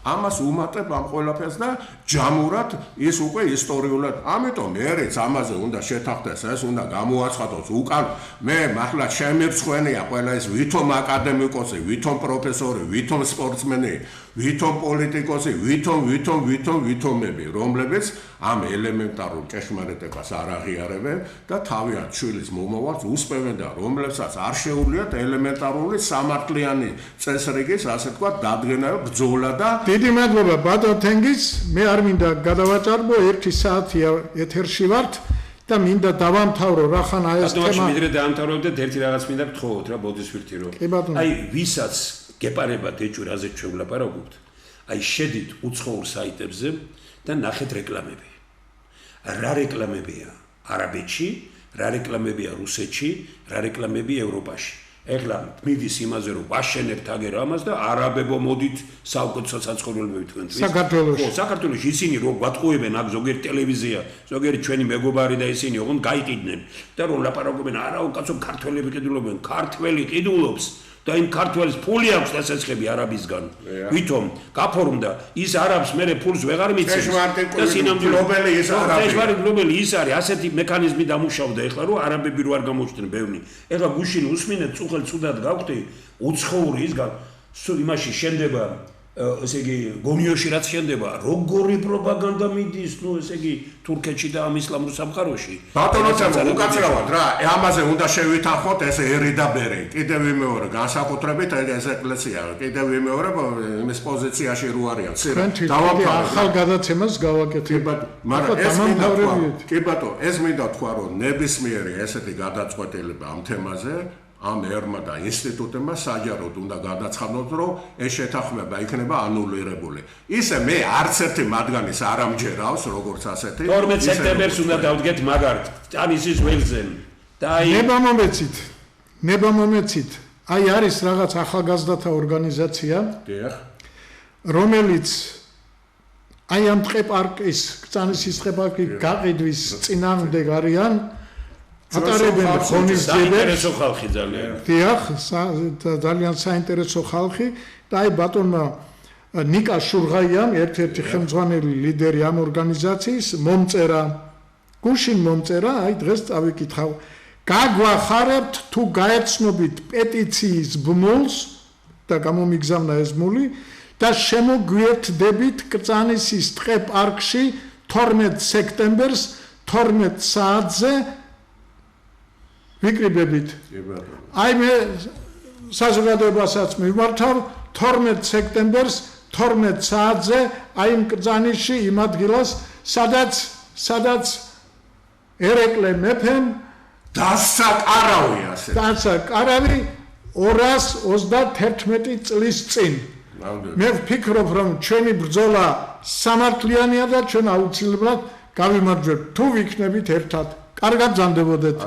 ამას უმატებ ამ ყველაფერს და ჯამურად ის უკვე ისტორიულად ამიტომ ერიც ამაზე უნდა შეთანხმდეს ეს უნდა გამოაცხადოს უკან მე მართლა შემირცხვენია ყველა ეს ვითომ აკადემიკოსი ვითომ პროფესორი ვითომ სპორტსმენი ვითომ პოლიტიკოსი ვითომები რომლებიც ამ ელემენტარულ ჭეშმარიტებას არ აღიარებენ და თავიანთ შვილის მომავალს უსწრებენ და რომლებსაც არ შეუძლიათ ელემენტარული სამართლიანი წესრიგის ასე თქვა დადგენა ბრძოლა და დიდი მადლობა ბატონ თენგიზ მე არ მინდა გადავაჭარბო 1 საათია ეთერში ვართ და მინდა დავამთავრო რახან აი ეს თემა მიდრე დაამთავრებდეთ ერთი რაღაც მინდა გთხოვოთ რა ბოდისფირთი რომ აი ვისაც გეპარება დეჭვი რაზე ჩვენ ვლაპარაკობთ აი შედით უცხოურ საიტებზე და ნახეთ რეკლამები რა რეკლამებია არაბეთში რა რეკლამებია რუსეთში რა რეკლამებია ევროპაში ეხლა მიდის იმაზე რომ ვაშენებთ აგერ ამას და არაბებო მოდით საუკეთესო საცხოვრებელები თქვენთვის საქართველოში ისინი რომ გვატყუებენ აქ ზოგიერთი ტელევიზია ზოგიერთი ჩვენი მეგობარი და ისინი ოღონდ გაიყიდნენ და რომ ლაპარაკობენ არა უკაცო ქართველები ყიდულობენ ქართველი ყიდულობს და იმ ქართველის ფული აქვს და სეცხები არაბისგან ვითომ გაფორმდა ის არაბს მერე ფულს ვეღარ მიცემს და სინამდვილეობელი ის არაბი ის არის ასეთი მექანიზმი დამუშავდა ეხლა რომ არაბები რო არ გამოჩნდნენ ბევრი ეხლა გუშინ უსმინეთ წუხელ ცუდად გავხდი უცხოური ის იმაში შენდება ესე იგი გონიოში რაც შენდება როგორი პროპაგანდა მიდის ნუ ესე იგი თურქეთში და ამ ისლამურ სამყაროში ბატონო უკაცრავად რა ამაზე უნდა შევითანხმოთ ეს ერი და ბერი კიდევ ვიმეორე განსაკუთრებით ეს ეკლესია კიდევ ვიმეორე იმის პოზიციაში რო არიან დავამთავრე ახალ გადაცემას გავაკეთებ მაგრამ კი ბატონო ეს მინდა თქვა რომ ნებისმიერი ესეთი გადაწყვეტილება ამ თემაზე ამ ერმა და ინსტიტუტებმა საჯაროდ უნდა გადაცხადოთ, რომ ეს შეთანხმება იქნება ანულირებული. ისე მე არც ერთი მათგანის არ ამჯერავს, როგორც ასეთი. 12 სექტემბერს უნდა დავდგეთ მაგართ. ტანისის ველზე. და აი ნება მომეცით აი არის რაღაც ახალგაზრდათა ორგანიზაცია დიახ რომელიც აი ამ ტყეპარკის კწანისის ტყეპარკი გაყიდვის წინააღმდეგ არიან ატარებენ ღონისძიებებს საინტერესო ხალხი ძალიან დიახ ძალიან საინტერესო ხალხი და აი ბატონმა ნიკა შურღაიამ ერთ-ერთი ხელმძღვანელი ლიდერი ამ ორგანიზაციის მომწერა გუშინ მომწერა აი დღეს წავიკითხავ გაგვახარებთ თუ გაეცნობით პეტიციის ბმულს და გამომიგზავნა ეს ბმული და შემოგვიერთდებით კრწანისის ტყეპარკში 12 სექტემბერს 12 საათზე ვიკრიბებით აი მე საზოგადოებასაც მიმართავ 12 სექტემბერს 12 საათზე აი იმ კრწანიშში იმ ადგილას სადაც ერეკლე მეფემ დასაკარავი ასე დასაკარავი 231 წლის წინ მე ვფიქრობ რომ ჩვენი ბრძოლა სამართლიანია და ჩვენ აუცილებლად გავიმარჯვებთ თუ ვიქნებით ერთად კარგად ზამდებოდეთ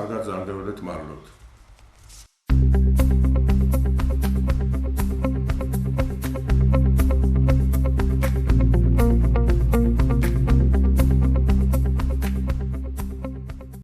მადლობთ